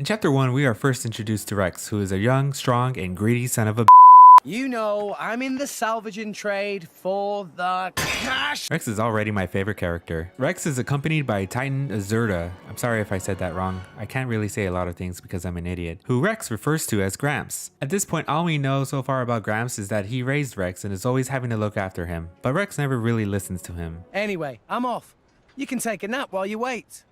In Chapter 1, we are first introduced to Rex, who is a young, strong, and greedy son of a You know, I'm in the salvaging trade for the cash. Rex is already my favorite character. Rex is accompanied by Titan Azurda. I'm sorry if I said that wrong. I can't really say a lot of things because I'm an idiot. Who Rex refers to as Gramps. At this point, all we know so far about Gramps is that he raised Rex and is always having to look after him. But Rex never really listens to him. Anyway, I'm off. You can take a nap while you wait.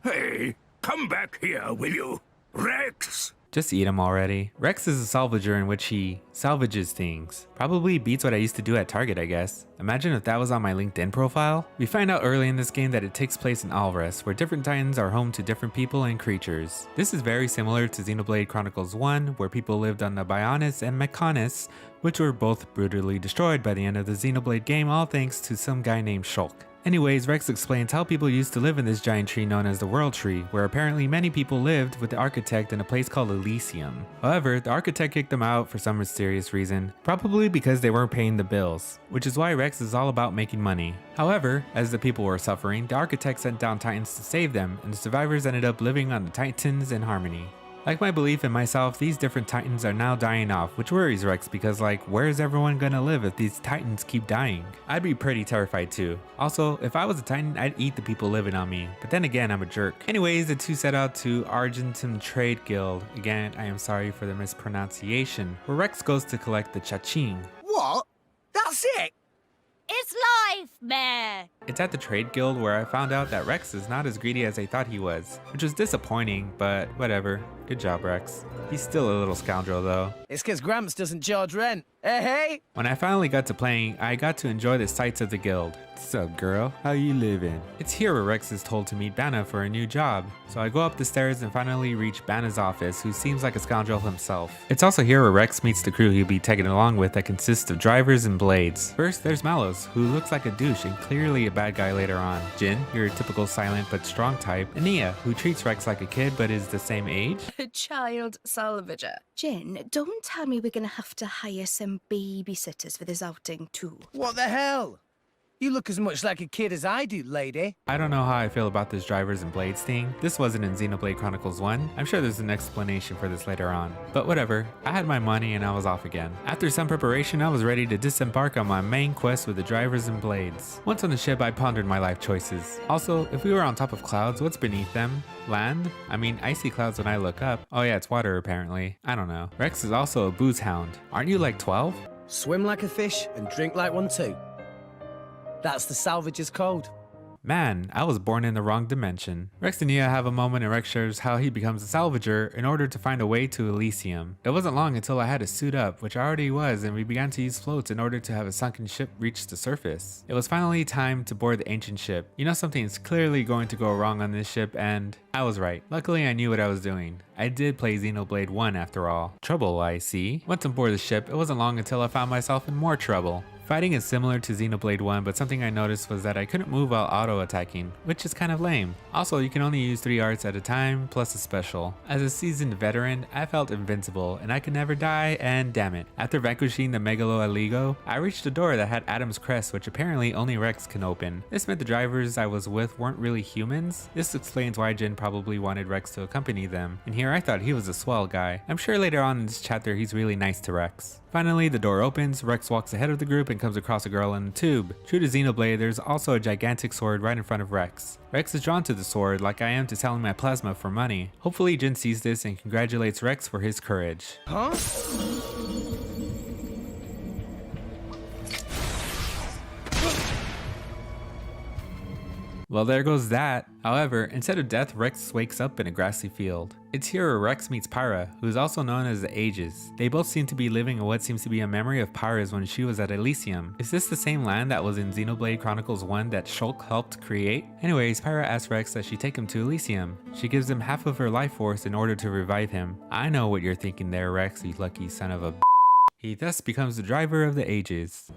Hey, come back here, will you? Rex! Just eat him already. Rex is a salvager in which he salvages things. Probably beats what I used to do at Target, I guess. Imagine if that was on my LinkedIn profile. We find out early in this game that it takes place in Alrest, where different titans are home to different people and creatures. This is very similar to Xenoblade Chronicles 1, where people lived on the Bionis and Mechonis, which were both brutally destroyed by the end of the Xenoblade game, all thanks to some guy named Shulk. Anyways, Rex explains how people used to live in this giant tree known as the World Tree, where apparently many people lived with the architect in a place called Elysium. However, the architect kicked them out for some mysterious reason, probably because they weren't paying the bills, which is why Rex is all about making money. However, as the people were suffering, the architect sent down titans to save them, and the survivors ended up living on the titans in harmony. Like my belief in myself, these different titans are now dying off, which worries Rex because where's everyone gonna live if these titans keep dying? I'd be pretty terrified too. Also, if I was a titan, I'd eat the people living on me, but then again, I'm a jerk. Anyways, the two set out to Argentum Trade Guild. Again, I am sorry for the mispronunciation, where Rex goes to collect the Chaching. What? That's it? It's life, Mare! It's at the Trade Guild where I found out that Rex is not as greedy as I thought he was, which was disappointing, but whatever. Good job, Rex. He's still a little scoundrel though. It's because Gramps doesn't charge rent. Hey! When I finally got to playing, I got to enjoy the sights of the guild. What's up, girl? How you living? It's here where Rex is told to meet Banna for a new job. So I go up the stairs and finally reach Banna's office, who seems like a scoundrel himself. It's also here where Rex meets the crew he'll be tagging along with that consists of drivers and blades. First, there's Mallows, who looks like a douche and clearly a bad guy later on. Jin, your typical silent but strong type. And Nia, who treats Rex like a kid but is the same age. A child salvager. Jin, don't tell me we're gonna have to hire some babysitters for this outing too. What the hell? You look as much like a kid as I do, lady. I don't know how I feel about this drivers and blades thing. This wasn't in Xenoblade Chronicles 1. I'm sure there's an explanation for this later on. But whatever, I had my money and I was off again. After some preparation, I was ready to disembark on my main quest with the drivers and blades. Once on the ship, I pondered my life choices. Also, if we were on top of clouds, what's beneath them? Land? I mean, I see clouds when I look up. Oh yeah, it's water apparently. I don't know. Rex is also a booze hound. Aren't you like 12? Swim like a fish and drink like one too. That's the salvager's code. Man, I was born in the wrong dimension. Rex and Nia have a moment and Rex shares how he becomes a salvager in order to find a way to Elysium. It wasn't long until I had to suit up, which I already was, and we began to use floats in order to have a sunken ship reach the surface. It was finally time to board the ancient ship. You know something's clearly going to go wrong on this ship, and I was right. Luckily I knew what I was doing. I did play Xenoblade 1 after all. Trouble, I see. Once on board the ship, it wasn't long until I found myself in more trouble. Fighting is similar to Xenoblade 1, but something I noticed was that I couldn't move while auto-attacking, which is kind of lame. Also, you can only use 3 arts at a time, plus a special. As a seasoned veteran, I felt invincible, and I could never die, and damn it. After vanquishing the Megalo Aligo, I reached a door that had Adam's crest, which apparently only Rex can open. This meant the drivers I was with weren't really humans. This explains why Jin probably wanted Rex to accompany them, and here I thought he was a swell guy. I'm sure later on in this chapter he's really nice to Rex. Finally, the door opens, Rex walks ahead of the group and comes across a girl in a tube. True to Xenoblade, there's also a gigantic sword right in front of Rex. Rex is drawn to the sword like I am to selling my plasma for money. Hopefully Jin sees this and congratulates Rex for his courage. Huh? Well, there goes that. However, instead of death, Rex wakes up in a grassy field. It's here where Rex meets Pyra, who is also known as the Ages. They both seem to be living in what seems to be a memory of Pyra's when she was at Elysium. Is this the same land that was in Xenoblade Chronicles 1 that Shulk helped create? Anyways, Pyra asks Rex that she take him to Elysium. She gives him half of her life force in order to revive him. I know what you're thinking there, Rex, you lucky son of a. He thus becomes the driver of the Ages.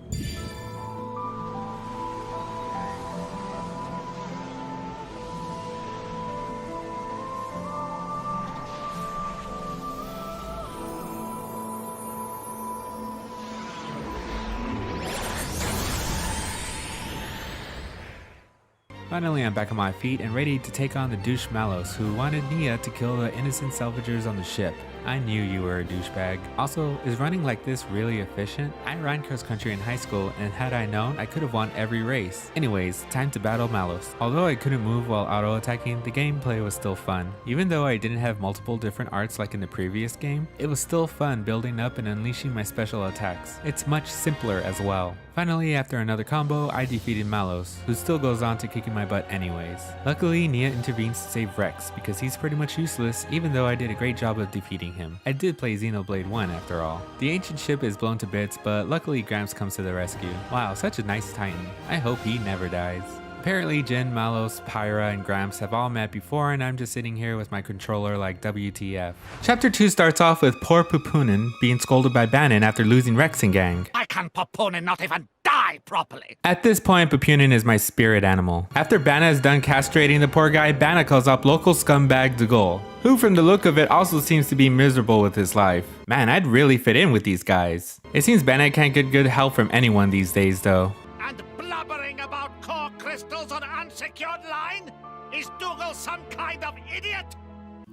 Finally, I'm back on my feet and ready to take on the douche Malos, who wanted Nia to kill the innocent salvagers on the ship. I knew you were a douchebag. Also, is running like this really efficient? I ran cross country in high school, and had I known, I could have won every race. Anyways, time to battle Malos. Although I couldn't move while auto-attacking, the gameplay was still fun. Even though I didn't have multiple different arts like in the previous game, it was still fun building up and unleashing my special attacks. It's much simpler as well. Finally, after another combo, I defeated Malos, who still goes on to kicking my butt anyways. Luckily, Nia intervenes to save Rex, because he's pretty much useless even though I did a great job of defeating him. I did play Xenoblade 1 after all. The ancient ship is blown to bits, but luckily Gramps comes to the rescue. Wow, such a nice titan. I hope he never dies. Apparently Jin, Malos, Pyra, and Gramps have all met before, and I'm just sitting here with my controller like WTF. Chapter 2 starts off with poor Pupunin being scolded by Banin after losing Rex and gang. I can Pupunin not even die properly. At this point, Pupunin is my spirit animal. After Bana is done castrating the poor guy, Bana calls up local scumbag Degol, who from the look of it also seems to be miserable with his life. Man, I'd really fit in with these guys. It seems Bana can't get good help from anyone these days though. And blubbering about core crystals on unsecured line? Is Dougal some kind of idiot?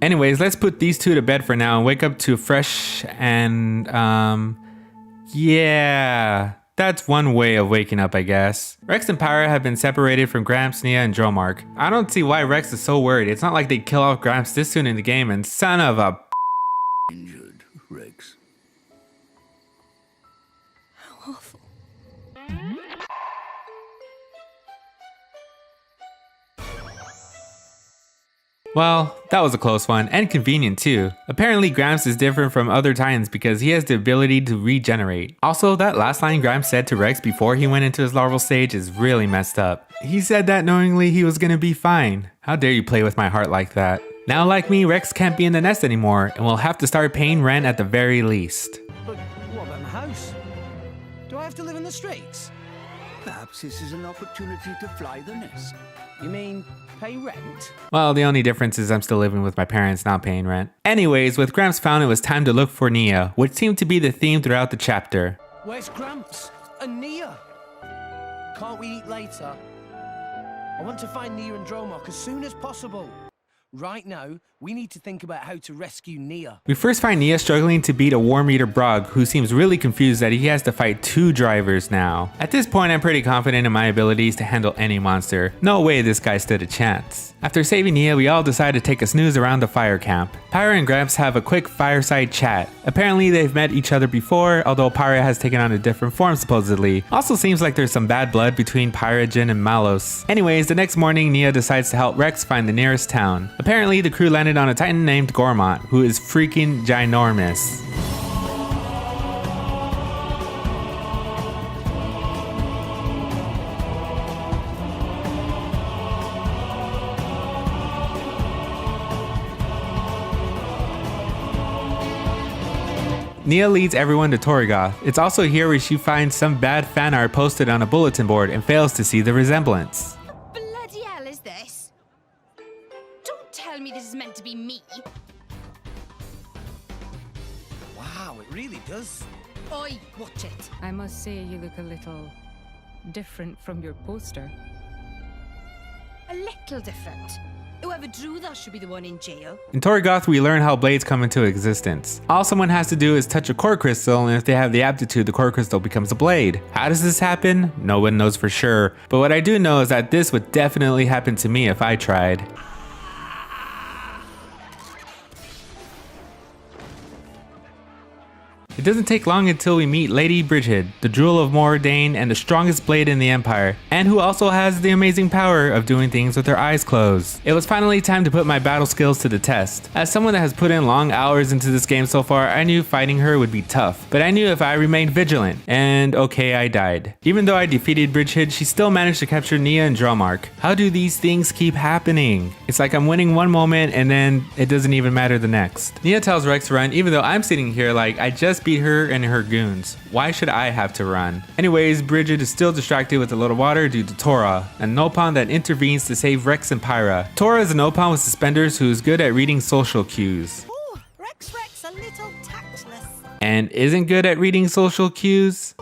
Anyways, let's put these two to bed for now and wake up to fresh and yeah. That's one way of waking up, I guess. Rex and Pyra have been separated from Gramps, Nia, and Dromark. I don't see why Rex is so worried. It's not like they'd kill off Gramps this soon in the game, and son of a Injured, Rex. How awful. Well, that was a close one, and convenient too. Apparently Gramps is different from other Titans because he has the ability to regenerate. Also, that last line Gramps said to Rex before he went into his larval stage is really messed up. He said that knowingly he was gonna be fine. How dare you play with my heart like that? Now like me, Rex can't be in the nest anymore, and will have to start paying rent at the very least. But what about my house? Do I have to live in the streets? Perhaps this is an opportunity to fly the nest. You mean pay rent? Well, the only difference is I'm still living with my parents, not paying rent. Anyways, with Gramps found, it was time to look for Nia, which seemed to be the theme throughout the chapter. Where's Gramps? And Nia? Can't we eat later? I want to find Nia and Dromark as soon as possible. Right now, we need to think about how to rescue Nia. We first find Nia struggling to beat a Worm Eater Brog, who seems really confused that he has to fight two drivers now. At this point, I'm pretty confident in my abilities to handle any monster. No way this guy stood a chance. After saving Nia, we all decide to take a snooze around the fire camp. Pyra and Gramps have a quick fireside chat. Apparently they've met each other before, although Pyra has taken on a different form supposedly. Also seems like there's some bad blood between Pyra, Jin, and Malos. Anyways, the next morning Nia decides to help Rex find the nearest town. Apparently the crew landed on a Titan named Gormont, who is freaking ginormous. Nia leads everyone to Torrigoth. It's also here where she finds some bad fan art posted on a bulletin board and fails to see the resemblance. Bloody hell is this? Don't tell me this is meant to be me. Wow, it really does. Oi, watch it. I must say you look a little different from your poster. A little different. Whoever drew that should be the one in jail. In Torrigoth, we learn how blades come into existence. All someone has to do is touch a core crystal, and if they have the aptitude, the core crystal becomes a blade. How does this happen? No one knows for sure. But what I do know is that this would definitely happen to me if I tried. It doesn't take long until we meet Lady Bridget, the Jewel of Moradane and the strongest blade in the Empire, and who also has the amazing power of doing things with her eyes closed. It was finally time to put my battle skills to the test. As someone that has put in long hours into this game so far, I knew fighting her would be tough, but I knew if I remained vigilant, and okay, I died. Even though I defeated Bridget, she still managed to capture Nia and Dromark. How do these things keep happening? It's like I'm winning one moment and then it doesn't even matter the next. Nia tells Rex to run, even though I'm sitting here like I just beat her and her goons. Why should I have to run? Anyways, Bridget is still distracted with a little water due to Torna, a Nopon that intervenes to save Rex and Pyra. Torna is a Nopon with suspenders who is good at reading social cues. Ooh, Rex, a little tactless. And isn't good at reading social cues?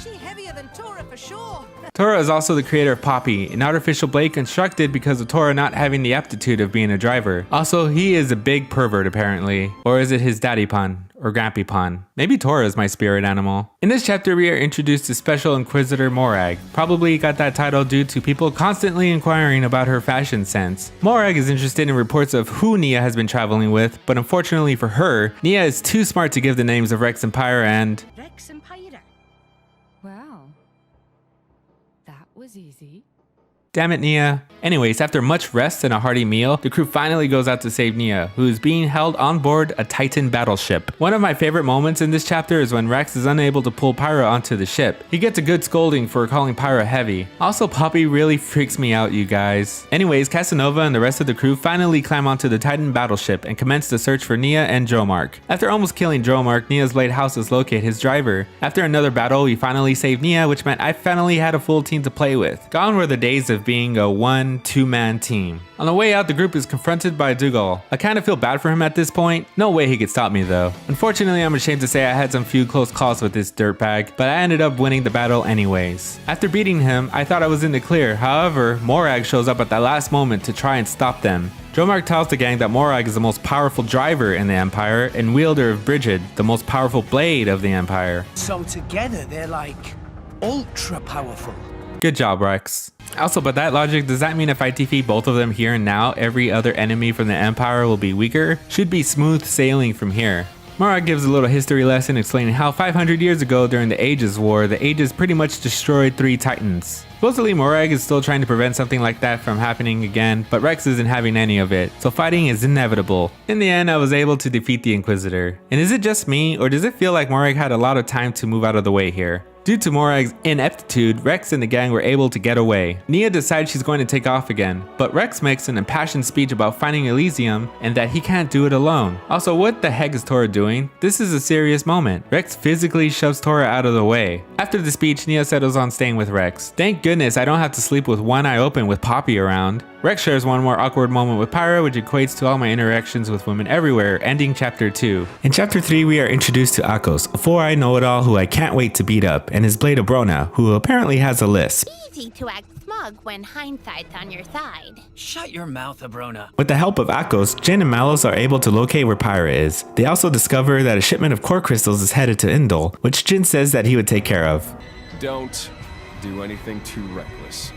She heavier than Tora for sure. Torna is also the creator of Poppy, an artificial blade constructed because of Torna not having the aptitude of being a driver. Also, he is a big pervert apparently. Or is it his daddy pun? Or Grampy pun. Maybe Torna is my spirit animal. In this chapter, we are introduced to Special Inquisitor Morag. Probably got that title due to people constantly inquiring about her fashion sense. Morag is interested in reports of who Nia has been traveling with, but unfortunately for her, Nia is too smart to give the names of Rex and Pyra and... Rex and Pyra. Well, that was easy. Damn it, Nia. Anyways, after much rest and a hearty meal, the crew finally goes out to save Nia, who is being held on board a Titan battleship. One of my favorite moments in this chapter is when Rex is unable to pull Pyra onto the ship. He gets a good scolding for calling Pyra heavy. Also, Poppy really freaks me out, you guys. Anyways, Casanova and the rest of the crew finally climb onto the Titan battleship and commence the search for Nia and Dromark. After almost killing Dromark, Nia's blade houses locate his driver. After another battle, we finally saved Nia, which meant I finally had a full team to play with. Gone were the days of being a 1-2-man team. On the way out, the group is confronted by Dougal. I kind of feel bad for him at this point. No way he could stop me though. Unfortunately, I'm ashamed to say I had some few close calls with this dirtbag, but I ended up winning the battle anyways. After beating him, I thought I was in the clear. However, Morag shows up at the last moment to try and stop them. Dromark tells the gang that Morag is the most powerful driver in the Empire and wielder of Brigid, the most powerful blade of the Empire. So together they're like ultra powerful. Good job, Rex. Also, by that logic, does that mean if I defeat both of them here and now, every other enemy from the Empire will be weaker? Should be smooth sailing from here. Morag gives a little history lesson explaining how 500 years ago during the Aegis War, the Aegis pretty much destroyed 3 Titans. Supposedly Morag is still trying to prevent something like that from happening again, but Rex isn't having any of it, so fighting is inevitable. In the end, I was able to defeat the Inquisitor. And is it just me, or does it feel like Morag had a lot of time to move out of the way here? Due to Morag's ineptitude, Rex and the gang were able to get away. Nia decides she's going to take off again, but Rex makes an impassioned speech about finding Elysium and that he can't do it alone. Also, what the heck is Torna doing? This is a serious moment. Rex physically shoves Torna out of the way. After the speech, Nia settles on staying with Rex. Thank goodness I don't have to sleep with one eye open with Poppy around. Rex shares one more awkward moment with Pyra, which equates to all my interactions with women everywhere, ending chapter 2. In chapter 3, we are introduced to Akos, a 4-eyed know-it-all who I can't wait to beat up, and his blade Abrona, who apparently has a lisp. Easy to act smug when hindsight's on your side. Shut your mouth, Abrona. With the help of Akos, Jin and Malos are able to locate where Pyra is. They also discover that a shipment of core crystals is headed to Indol, which Jin says that he would take care of. Don't do anything too reckless.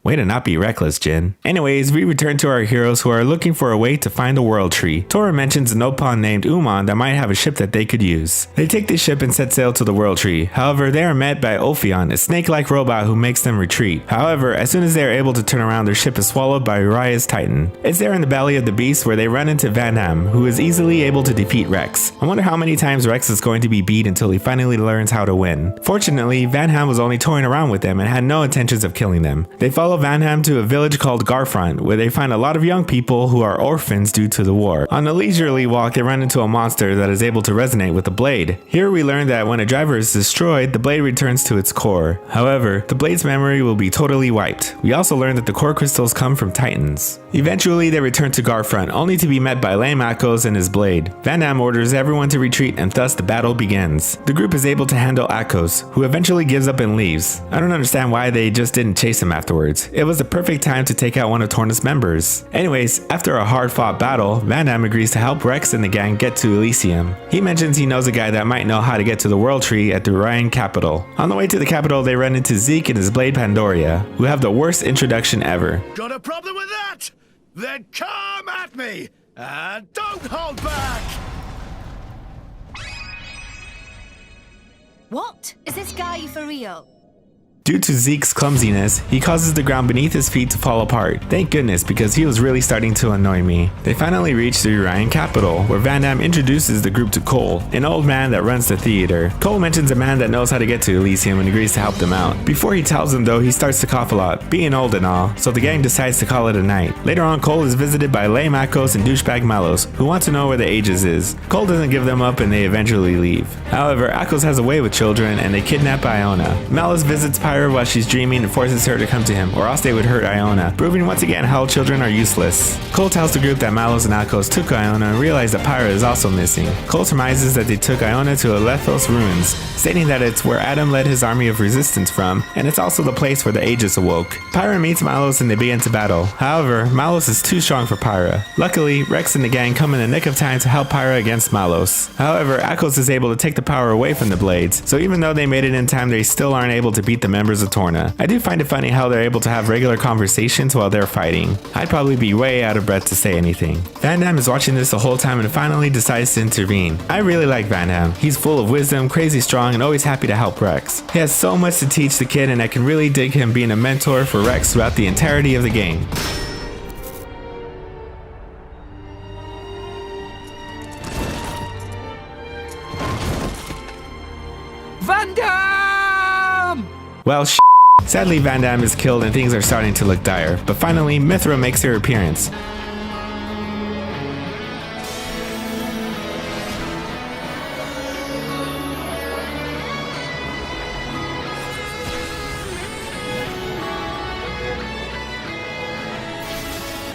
Way to not be reckless, Jin. Anyways, we return to our heroes who are looking for a way to find the World Tree. Torna mentions an Opon named Uman that might have a ship that they could use. They take the ship and set sail to the World Tree. However, they are met by Ophion, a snake-like robot who makes them retreat. However, as soon as they are able to turn around, their ship is swallowed by Uriah's Titan. It's there in the belly of the beast where they run into Van Ham, who is easily able to defeat Rex. I wonder how many times Rex is going to be beat until he finally learns how to win. Fortunately, Van Ham was only toying around with them and had no intentions of killing them. They follow Van Ham to a village called Garfront, where they find a lot of young people who are orphans due to the war. On a leisurely walk, they run into a monster that is able to resonate with the blade. Here we learn that when a driver is destroyed, the blade returns to its core. However, the blade's memory will be totally wiped. We also learn that the core crystals come from Titans. Eventually, they return to Garfront, only to be met by Lame Akos and his blade. Van Ham orders everyone to retreat, and thus the battle begins. The group is able to handle Akos, who eventually gives up and leaves. I don't understand why they just didn't chase him afterwards. It was the perfect time to take out one of Torna's members. Anyways, after a hard-fought battle, Van Ham agrees to help Rex and the gang get to Elysium. He mentions he knows a guy that might know how to get to the World Tree at the Ryan capital. On the way to the capital, they run into Zeke and his blade Pandoria, who have the worst introduction ever. Got a problem with that? Then come at me, and don't hold back! What? Is this guy for real? Due to Zeke's clumsiness, he causes the ground beneath his feet to fall apart. Thank goodness, because he was really starting to annoy me. They finally reach the Urian capital, where Van Ham introduces the group to Cole, an old man that runs the theater. Cole mentions a man that knows how to get to Elysium and agrees to help them out. Before he tells them though, he starts to cough a lot, being old and all, so the gang decides to call it a night. Later on, Cole is visited by Lame Akos and douchebag Malos, who want to know where the Aegis is. Cole doesn't give them up and they eventually leave. However, Akos has a way with children and they kidnap Iona. Malos visits Pyra Pyra while she's dreaming and forces her to come to him, or else they would hurt Iona, proving once again how children are useless. Cole tells the group that Malos and Akos took Iona and realize that Pyra is also missing. Cole surmises that they took Iona to Alethos ruins, stating that it's where Adam led his army of resistance from, and it's also the place where the Aegis awoke. Pyra meets Malos and they begin to battle. However, Malos is too strong for Pyra. Luckily, Rex and the gang come in the nick of time to help Pyra against Malos. However, Akos is able to take the power away from the blades, so even though they made it in time, they still aren't able to beat the members of Torna. I do find it funny how they're able to have regular conversations while they're fighting. I'd probably be way out of breath to say anything. Van Damme is watching this the whole time and finally decides to intervene. I really like Van Damme. He's full of wisdom, crazy strong, and always happy to help Rex. He has so much to teach the kid, and I can really dig him being a mentor for Rex throughout the entirety of the game. Van Damme! Well, sadly Van Damme is killed and things are starting to look dire, but finally Mithra makes her appearance.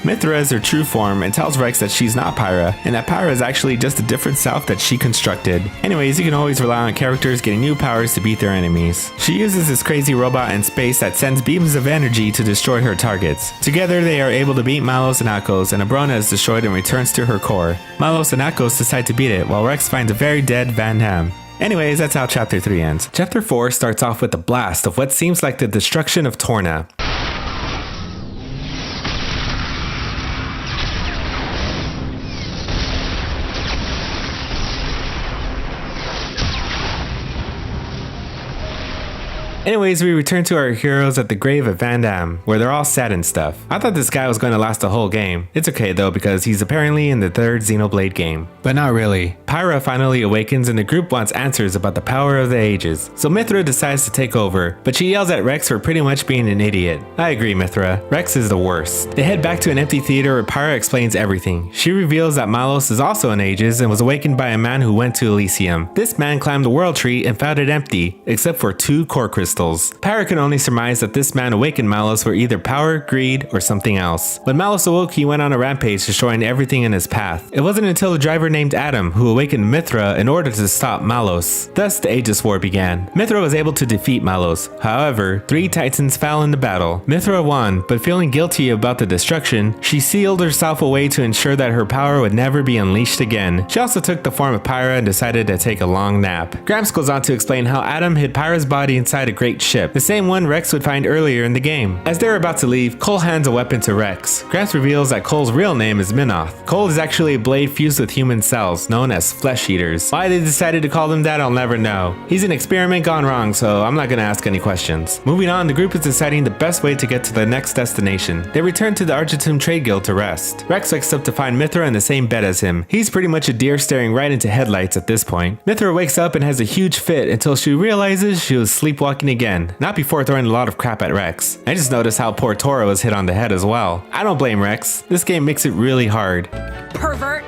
Mithra is her true form and tells Rex that she's not Pyra, and that Pyra is actually just a different self that she constructed. Anyways, you can always rely on characters getting new powers to beat their enemies. She uses this crazy robot in space that sends beams of energy to destroy her targets. Together, they are able to beat Malos and Akos, and Abrona is destroyed and returns to her core. Malos and Akos decide to beat it, while Rex finds a very dead Van Damme. Anyways, that's how Chapter 3 ends. Chapter 4 starts off with a blast of what seems like the destruction of Torna. Anyways, we return to our heroes at the grave of Van Damme, where they're all sad and stuff. I thought this guy was going to last the whole game. It's okay though, because he's apparently in the third Xenoblade game. But not really. Pyra finally awakens and the group wants answers about the power of the ages. So Mithra decides to take over, but she yells at Rex for pretty much being an idiot. I agree, Mithra. Rex is the worst. They head back to an empty theater where Pyra explains everything. She reveals that Malos is also an ages and was awakened by a man who went to Elysium. This man climbed the world tree and found it empty, except for 2 core crystals. Pyra can only surmise that this man awakened Malos for either power, greed, or something else. When Malos awoke, he went on a rampage, destroying everything in his path. It wasn't until a driver named Adam who awakened Mithra in order to stop Malos. Thus, the Aegis War began. Mithra was able to defeat Malos. However, 3 titans fell in the battle. Mithra won, but feeling guilty about the destruction, she sealed herself away to ensure that her power would never be unleashed again. She also took the form of Pyra and decided to take a long nap. Gramps goes on to explain how Adam hid Pyra's body inside a great ship, the same one Rex would find earlier in the game. As they're about to leave, Cole hands a weapon to Rex. Gramps reveals that Cole's real name is Minoth. Cole is actually a blade fused with human cells, known as flesh eaters. Why they decided to call them that, I'll never know. He's an experiment gone wrong, so I'm not gonna ask any questions. Moving on, the group is deciding the best way to get to the next destination. They return to the Argentum Trade Guild to rest. Rex wakes up to find Mithra in the same bed as him. He's pretty much a deer staring right into headlights at this point. Mithra wakes up and has a huge fit until she realizes she was sleepwalking again. Not before throwing a lot of crap at Rex. I just noticed how poor Tora was hit on the head as well. I don't blame Rex. This game makes it really hard. Pervert.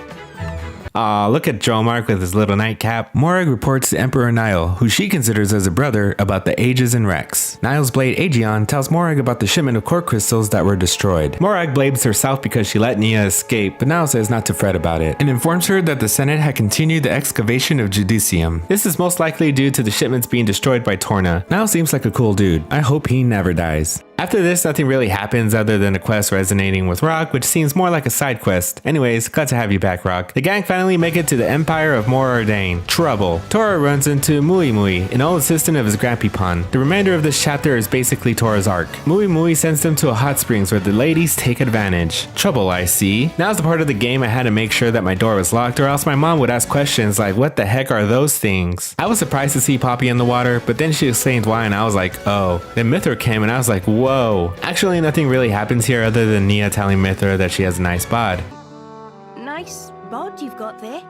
Aw, look at Dromark with his little nightcap. Morag reports to Emperor Niall, who she considers as a brother, about the Aegis and Rex. Niall's blade Aegeon tells Morag about the shipment of core crystals that were destroyed. Morag blames herself because she let Nia escape, but Niall says not to fret about it, and informs her that the Senate had continued the excavation of Judicium. This is most likely due to the shipments being destroyed by Torna. Niall seems like a cool dude. I hope he never dies. After this, nothing really happens other than a quest resonating with Rock, which seems more like a side quest. Anyways, glad to have you back, Rock. The gang finally make it to the Empire of Morardain. Trouble. Tora runs into Mui Mui, an old assistant of his grandpappon. The remainder of this chapter is basically Tora's arc. Mui Mui sends them to a hot springs where the ladies take advantage. Trouble, I see. Now's the part of the game I had to make sure that my door was locked, or else my mom would ask questions like, what the heck are those things? I was surprised to see Poppy in the water, but then she explained why and I was like, oh. Then Mithra came and I was like, whoa. Actually, nothing really happens here other than Nia telling Mithra that she has a nice bod. Nice bod you've got there.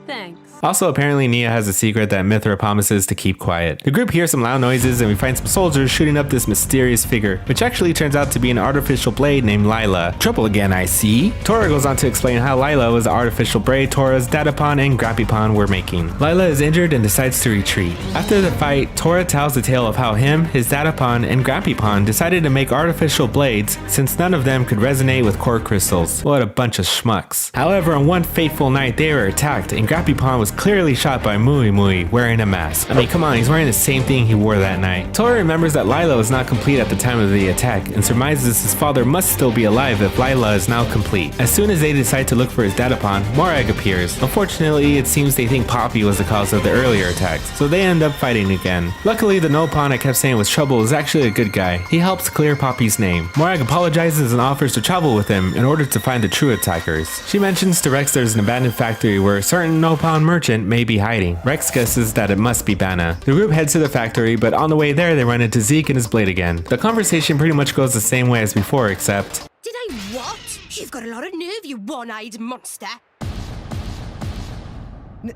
Thanks. Also, apparently Nia has a secret that Mithra promises to keep quiet. The group hears some loud noises and we find some soldiers shooting up this mysterious figure, which actually turns out to be an artificial blade named Lila. Trouble again, I see. Tora goes on to explain how Lila was the artificial braid Tora's Datapon and Grappipon were making. Lila is injured and decides to retreat. After the fight, Tora tells the tale of how him, his Datapon, and Grappipon decided to make artificial blades since none of them could resonate with core crystals. What a bunch of schmucks. However, on one fateful night they were attacked and Grappipon was clearly shot by Mui Mui wearing a mask. I mean, come on, he's wearing the same thing he wore that night. Tora remembers that Lila was not complete at the time of the attack and surmises his father must still be alive if Lila is now complete. As soon as they decide to look for his Datapon, Morag appears. Unfortunately, it seems they think Poppy was the cause of the earlier attacks, so they end up fighting again. Luckily, the Nopon I kept saying was trouble is actually a good guy. He helps clear Poppy's name. Morag apologizes and offers to travel with him in order to find the true attackers. She mentions to Rex there's an abandoned factory where a certain Nopon merchant may be hiding. Rex guesses that it must be Bana. The group heads to the factory, but on the way there they run into Zeke and his blade again. The conversation pretty much goes the same way as before, except... Did I what? You've got a lot of nerve, you one-eyed monster.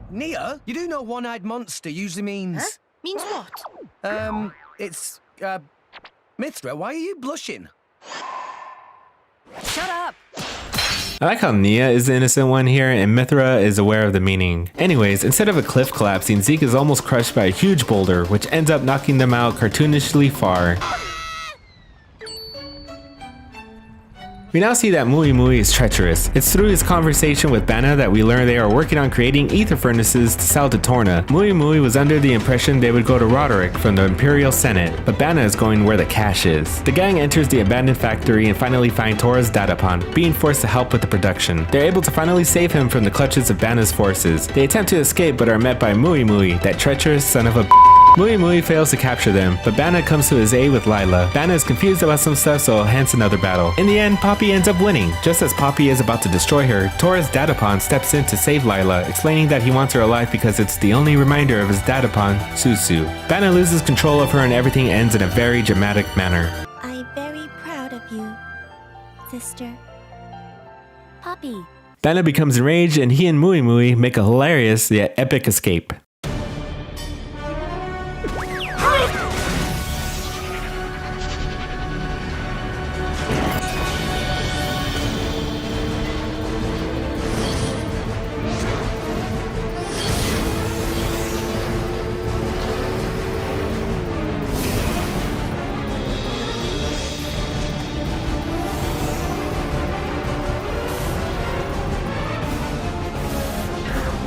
Nia, you do know one-eyed monster usually means... Huh? Means what? It's, Mithra, why are you blushing? Shut up! I like how Nia is the innocent one here and Mithra is aware of the meaning. Anyways, instead of a cliff collapsing, Zeke is almost crushed by a huge boulder, which ends up knocking them out cartoonishly far. We now see that Mui Mui is treacherous. It's through his conversation with Bana that we learn they are working on creating ether furnaces to sell to Torna. Mui Mui was under the impression they would go to Roderick from the Imperial Senate, but Bana is going where the cash is. The gang enters the abandoned factory and finally find Tora's Datapon, being forced to help with the production. They're able to finally save him from the clutches of Bana's forces. They attempt to escape but are met by Mui Mui, that treacherous son of a Mui Mui fails to capture them, but Bana comes to his aid with Lila. Bana is confused about some stuff, so hence another battle. In the end, Poppy ends up winning. Just as Poppy is about to destroy her, Tora's Datapon steps in to save Lila, explaining that he wants her alive because it's the only reminder of his Datapon, Susu. Bana loses control of her and everything ends in a very dramatic manner. I'm very proud of you, sister. Poppy. Bana becomes enraged and he and Mui Mui make a hilarious yet epic escape.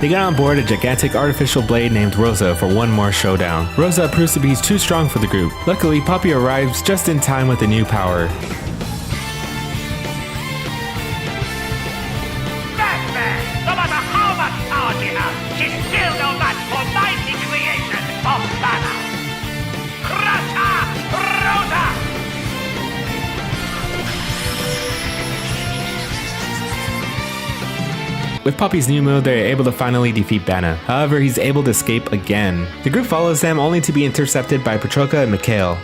They get on board a gigantic artificial blade named Rosa for one more showdown. Rosa proves to be too strong for the group. Luckily, Poppy arrives just in time with a new power. That man, no matter how much power she has, she's still no match for mighty creation of Bana. Crush her, Rosa! With Poppy's new move, they are able to finally defeat Bana. However, he's able to escape again. The group follows them only to be intercepted by Petroka and Mikhail,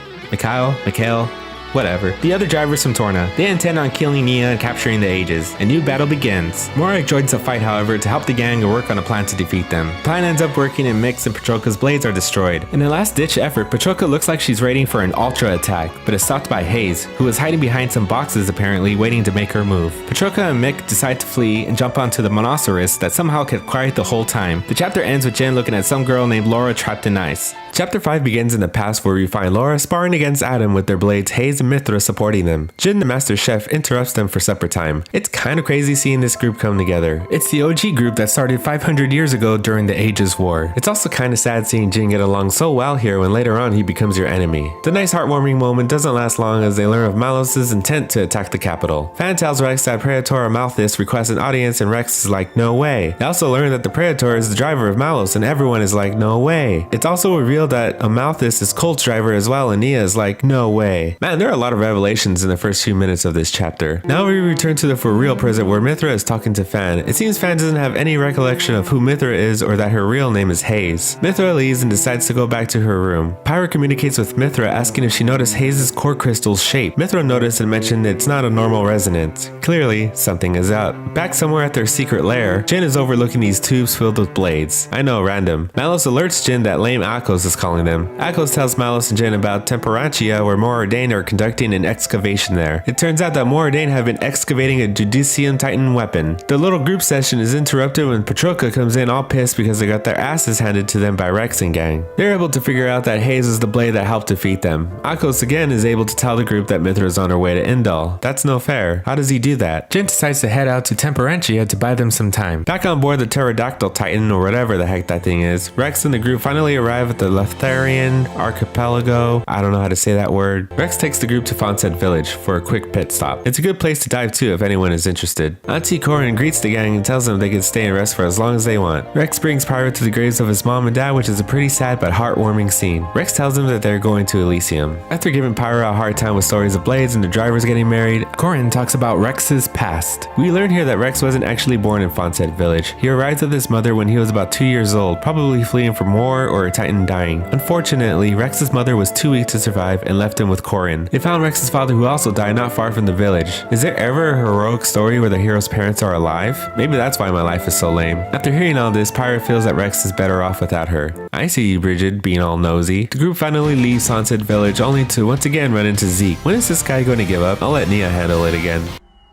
whatever. The other drivers from Torna. They intend on killing Nia and capturing the Ages. A new battle begins. Morag joins the fight, however, to help the gang and work on a plan to defeat them. The plan ends up working and Mix and Petroka's blades are destroyed. In a last-ditch effort, Petroka looks like she's waiting for an ultra attack, but is stopped by Hayes, who is hiding behind some boxes apparently waiting to make her move. Petroka and Mick decide to flee and jump onto the Monoceros that somehow kept quiet the whole time. The chapter ends with Jin looking at some girl named Laura trapped in ice. Chapter 5 begins in the past where we find Laura sparring against Adam with their blades, Hayes and Mithra supporting them. Jin, the master chef, interrupts them for supper time. It's kind of crazy seeing this group come together. It's the OG group that started 500 years ago during the Ages War. It's also kind of sad seeing Jin get along so well here when later on he becomes your enemy. The nice heartwarming moment doesn't last long as they learn of Malos's intent to attack the capital. Fan tells Rex that Praetor Malthus requests an audience and Rex is like, no way. They also learn that the Praetor is the driver of Malos and everyone is like, no way. It's also revealed that Amalthus is Colt's driver as well and Nia is like, no way. Man, there are a a lot of revelations in the first few minutes of this chapter. Now we return to the for real present where Mythra is talking to Fan. It seems Fan doesn't have any recollection of who Mythra is or that her real name is Hayes. Mythra leaves and decides to go back to her room. Pyra communicates with Mythra asking if she noticed Hayes' core crystal's shape. Mythra noticed and mentioned it's not a normal resonance. Clearly, something is up. Back somewhere at their secret lair, Jin is overlooking these tubes filled with blades. I know, random. Malos alerts Jin that lame Akos is calling them. Akos tells Malos and Jin about Temperantia where Moradane are conducting an excavation there. It turns out that Moradane have been excavating a Judicium Titan weapon. The little group session is interrupted when Patroka comes in all pissed because they got their asses handed to them by Rex and gang. They're able to figure out that Hayes is the blade that helped defeat them. Akos again is able to tell the group that Mythra is on her way to Indal. That's no fair. How does he do that? Jin decides to head out to Temperantia to buy them some time. Back on board the Pterodactyl Titan or whatever the heck that thing is, Rex and the group finally arrive at the Letharian Archipelago. I don't know how to say that word. Rex takes the group to Fonset Village for a quick pit stop. It's a good place to dive to if anyone is interested. Auntie Corin greets the gang and tells them they can stay and rest for as long as they want. Rex brings Pyra to the graves of his mom and dad, which is a pretty sad but heartwarming scene. Rex tells them that they're going to Elysium. After giving Pyra a hard time with stories of blades and the drivers getting married, Corin talks about Rex's past. We learn here that Rex wasn't actually born in Fonset Village. He arrived with his mother when he was about 2 years old, probably fleeing from war or a Titan dying. Unfortunately, Rex's mother was too weak to survive and left him with Corin. They found Rex's father who also died not far from the village. Is there ever a heroic story where the hero's parents are alive? Maybe that's why my life is so lame. After hearing all this, Pyra feels that Rex is better off without her. I see you, Bridget, being all nosy. The group finally leaves Sunset Village only to once again run into Zeke. When is this guy going to give up? I'll let Nia handle it again.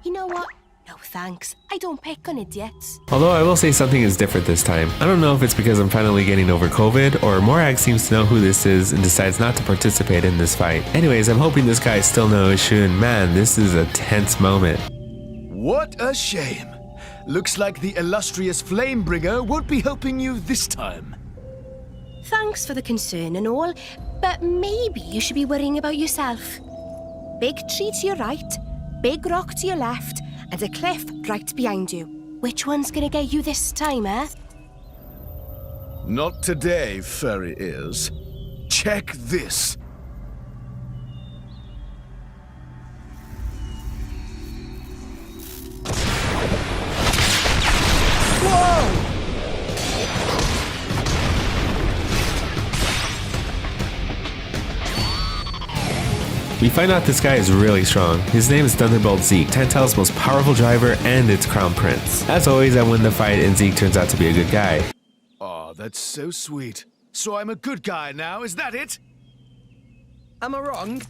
You know what? No thanks. I don't pick on idiots. Although I will say something is different this time. I don't know if it's because I'm finally getting over COVID or Morag seems to know who this is and decides not to participate in this fight. Anyways, I'm hoping this guy is still no issue and man, this is a tense moment. What a shame. Looks like the illustrious Flamebringer won't be helping you this time. Thanks for the concern and all, but maybe you should be worrying about yourself. Big tree to your right, big rock to your left, and a cliff right behind you. Which one's gonna get you this time, eh? Not today, furry ears. Check this. Whoa! We find out this guy is really strong. His name is Thunderbolt Zeke, Tantal's most powerful driver and its crown prince. As always, I win the fight and Zeke turns out to be a good guy. Oh, that's so sweet. So I'm a good guy now, is that it? Am I wrong?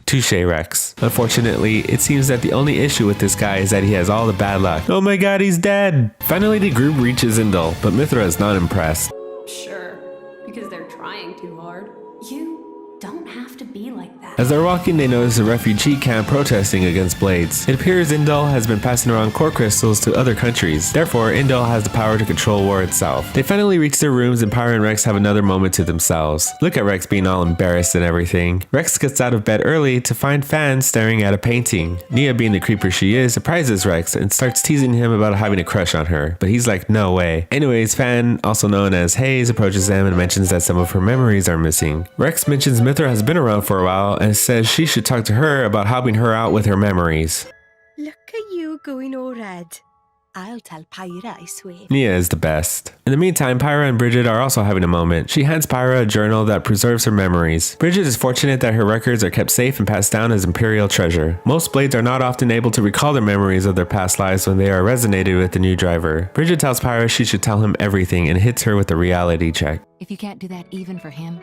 Touche, Rex. Unfortunately, it seems that the only issue with this guy is that he has all the bad luck. Oh my god, he's dead! Finally, the group reaches Indal, but Mythra is not impressed. Sure, because they're trying too hard. You don't have to be like that. As they're walking, they notice a refugee camp protesting against blades. It appears Indal has been passing around core crystals to other countries. Therefore, Indal has the power to control war itself. They finally reach their rooms and Pyra and Rex have another moment to themselves. Look at Rex being all embarrassed and everything. Rex gets out of bed early to find Fan staring at a painting. Nia, being the creeper she is, surprises Rex and starts teasing him about having a crush on her, but he's like, no way. Anyways, Fan, also known as Hayes, approaches them and mentions that some of her memories are missing. Rex mentions Mythra has been around for a while and says she should talk to her about helping her out with her memories. Look at you going all red. I'll tell Pyra, I swear. Nia is the best. In the meantime, Pyra and Bridget are also having a moment. She hands Pyra a journal that preserves her memories. Bridget is fortunate that her records are kept safe and passed down as imperial treasure. Most blades are not often able to recall their memories of their past lives when they are resonated with the new driver. Bridget tells Pyra she should tell him everything and hits her with a reality check. If you can't do that even for him,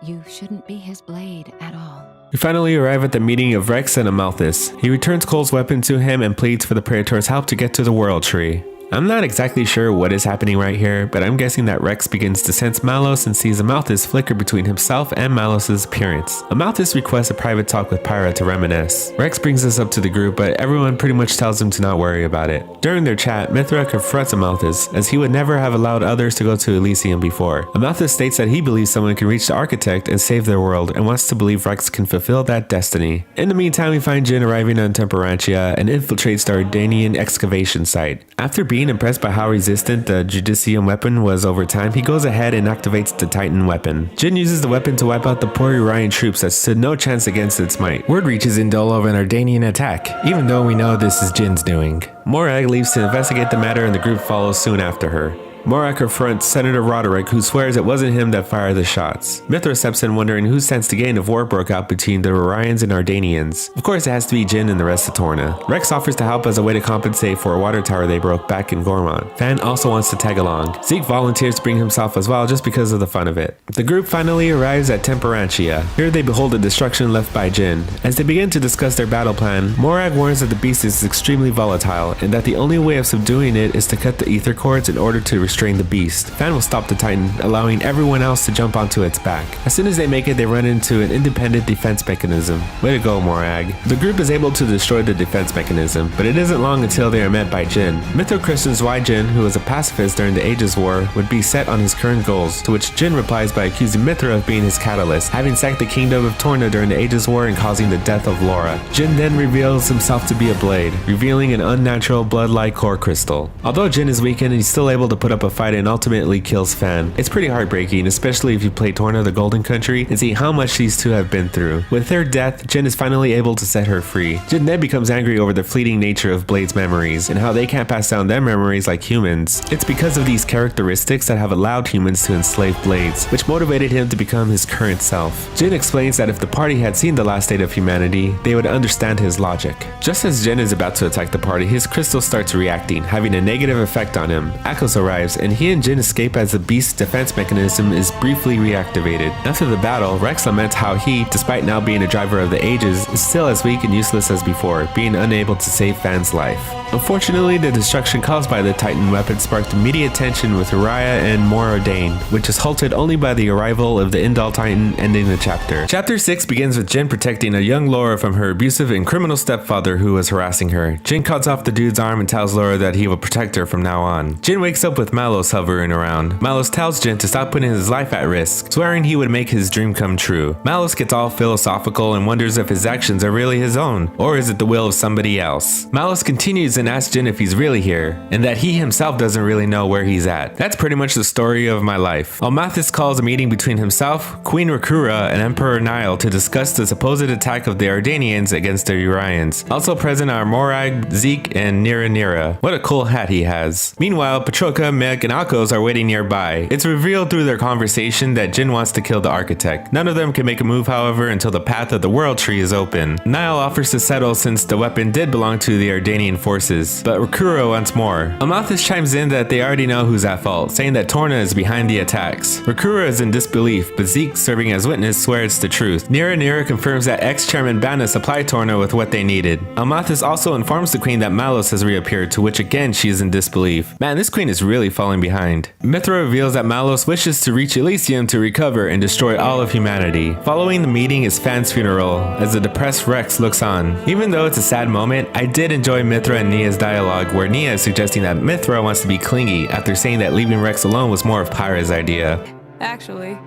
you shouldn't be his blade at all. We finally arrive at the meeting of Rex and Amalthus. He returns Cole's weapon to him and pleads for the Praetor's help to get to the World Tree. I'm not exactly sure what is happening right here, but I'm guessing that Rex begins to sense Malos and sees Amalthus flicker between himself and Malos' appearance. Amalthus requests a private talk with Pyra to reminisce. Rex brings this up to the group, but everyone pretty much tells him to not worry about it. During their chat, Mythra confronts Amalthus, as he would never have allowed others to go to Elysium before. Amalthus states that he believes someone can reach the Architect and save their world, and wants to believe Rex can fulfill that destiny. In the meantime, we find Jin arriving on Temperantia and infiltrates the Ardanian excavation site. After being Being impressed by how resistant the Judicium weapon was over time, he goes ahead and activates the Titan weapon. Jin uses the weapon to wipe out the poor Urian troops that stood no chance against its might. Word reaches Indol of an Ardanian attack, even though we know this is Jin's doing. Morag leaves to investigate the matter and the group follows soon after her. Morag confronts Senator Roderick, who swears it wasn't him that fired the shots. Mithra steps in wondering who stands to gain if war broke out between the Orions and Ardanians. Of course it has to be Jin and the rest of Torna. Rex offers to help as a way to compensate for a water tower they broke back in Gormont. Fan also wants to tag along. Zeke volunteers to bring himself as well just because of the fun of it. The group finally arrives at Temperantia. Here they behold the destruction left by Jin. As they begin to discuss their battle plan, Morag warns that the beast is extremely volatile and that the only way of subduing it is to cut the ether cords in order to restrain the beast. Fan will stop the Titan, allowing everyone else to jump onto its back. As soon as they make it, they run into an independent defense mechanism. Way to go, Morag. The group is able to destroy the defense mechanism, but it isn't long until they are met by Jin. Mithra questions why Jin, who was a pacifist during the Aegis War, would be set on his current goals, to which Jin replies by accusing Mithra of being his catalyst, having sacked the kingdom of Torna during the Aegis War and causing the death of Laura. Jin then reveals himself to be a blade, revealing an unnatural blood-like core crystal. Although Jin is weakened, he's still able to put up a fight and ultimately kills Fan. It's pretty heartbreaking, especially if you play Torna the Golden Country and see how much these two have been through. With their death, Jin is finally able to set her free. Jin then becomes angry over the fleeting nature of Blade's memories and how they can't pass down their memories like humans. It's because of these characteristics that have allowed humans to enslave Blades, which motivated him to become his current self. Jin explains that if the party had seen the last state of humanity, they would understand his logic. Just as Jin is about to attack the party, his crystal starts reacting, having a negative effect on him. Akos arrives, and he and Jin escape as the beast's defense mechanism is briefly reactivated. After the battle, Rex laments how he, despite now being a driver of the ages, is still as weak and useless as before, being unable to save Fan's life. Unfortunately, the destruction caused by the Titan weapon sparked immediate tension with Uriah and Moradane, which is halted only by the arrival of the Indal Titan, ending the chapter. Chapter 6 begins with Jin protecting a young Laura from her abusive and criminal stepfather who was harassing her. Jin cuts off the dude's arm and tells Laura that he will protect her from now on. Jin wakes up with Malos hovering around. Malos tells Jin to stop putting his life at risk, swearing he would make his dream come true. Malos gets all philosophical and wonders if his actions are really his own, or is it the will of somebody else. Malos continues and asks Jin if he's really here, and that he himself doesn't really know where he's at. That's pretty much the story of my life. Almathis calls a meeting between himself, Queen Rakura, and Emperor Nile to discuss the supposed attack of the Ardanians against the Urians. Also present are Morag, Zeke, and Nira. What a cool hat he has. Meanwhile, Patroka, Meg, and Akos are waiting nearby. It's revealed through their conversation that Jin wants to kill the architect. None of them can make a move, however, until the path of the World Tree is open. Nile offers to settle since the weapon did belong to the Ardanian forces, but Rakura wants more. Almathis chimes in that they already know who's at fault, saying that Torna is behind the attacks. Rakura is in disbelief, but Zeke, serving as witness, swears the truth. Nira confirms that ex-chairman Banna supplied Torna with what they needed. Almathis also informs the queen that Malos has reappeared, to which again she is in disbelief. Man, this queen is really falling behind. Mithra reveals that Malos wishes to reach Elysium to recover and destroy all of humanity. Following the meeting is Fan's funeral, as the depressed Rex looks on. Even though it's a sad moment, I did enjoy Mithra and Nia's dialogue, where Nia is suggesting that Mithra wants to be clingy after saying that leaving Rex alone was more of Pyra's idea. Actually,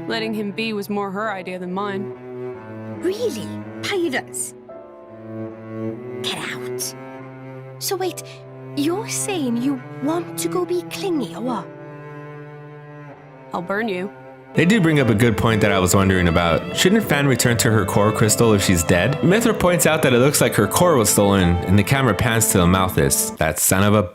letting him be was more her idea than mine. Really? Pyra's? Get out. So wait, you're saying you want to go be clingy or what? I'll burn you. They do bring up a good point that I was wondering about. Shouldn't Fan return to her core crystal if she's dead? Mithra points out that it looks like her core was stolen, and the camera pans to Almathis. That son of a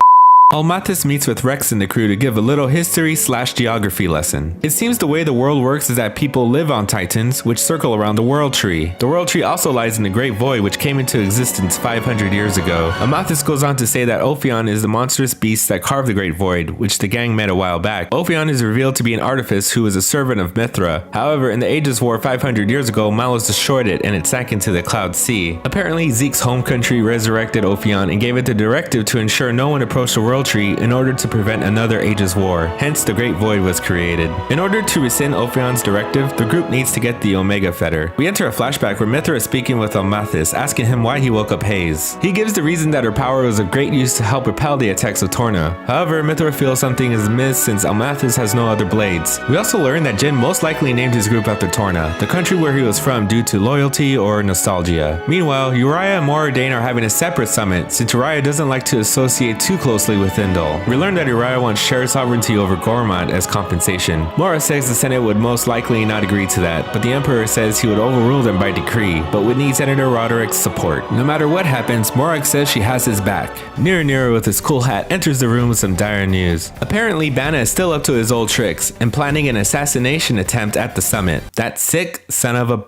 Almathis meets with Rex and the crew to give a little history/geography lesson. It seems the way the world works is that people live on Titans, which circle around the World Tree. The World Tree also lies in the Great Void, which came into existence 500 years ago. Almathis goes on to say that Ophion is the monstrous beast that carved the Great Void, which the gang met a while back. Ophion is revealed to be an artifice who was a servant of Mithra. However, in the Aegis War 500 years ago, Malos destroyed it and it sank into the Cloud Sea. Apparently, Zeke's home country resurrected Ophion and gave it the directive to ensure no one approached the World Tree in order to prevent another Aegis War. Hence, the Great Void was created. In order to rescind Ophion's directive, the group needs to get the Omega Fetter. We enter a flashback where Mithra is speaking with Almathis, asking him why he woke up Hayes. He gives the reason that her power was of great use to help repel the attacks of Torna. However, Mithra feels something is amiss since Almathis has no other blades. We also learn that Jin most likely named his group after Torna, the country where he was from, due to loyalty or nostalgia. Meanwhile, Uriah and Moradane are having a separate summit, since Uriah doesn't like to associate too closely with with Indol. We learn that Uriah wants shared sovereignty over Gormont as compensation. Mora says the Senate would most likely not agree to that, but the Emperor says he would overrule them by decree, but would need Senator Roderick's support. No matter what happens, Morag says she has his back. Nira with his cool hat enters the room with some dire news. Apparently, Bana is still up to his old tricks and planning an assassination attempt at the summit. That sick son of a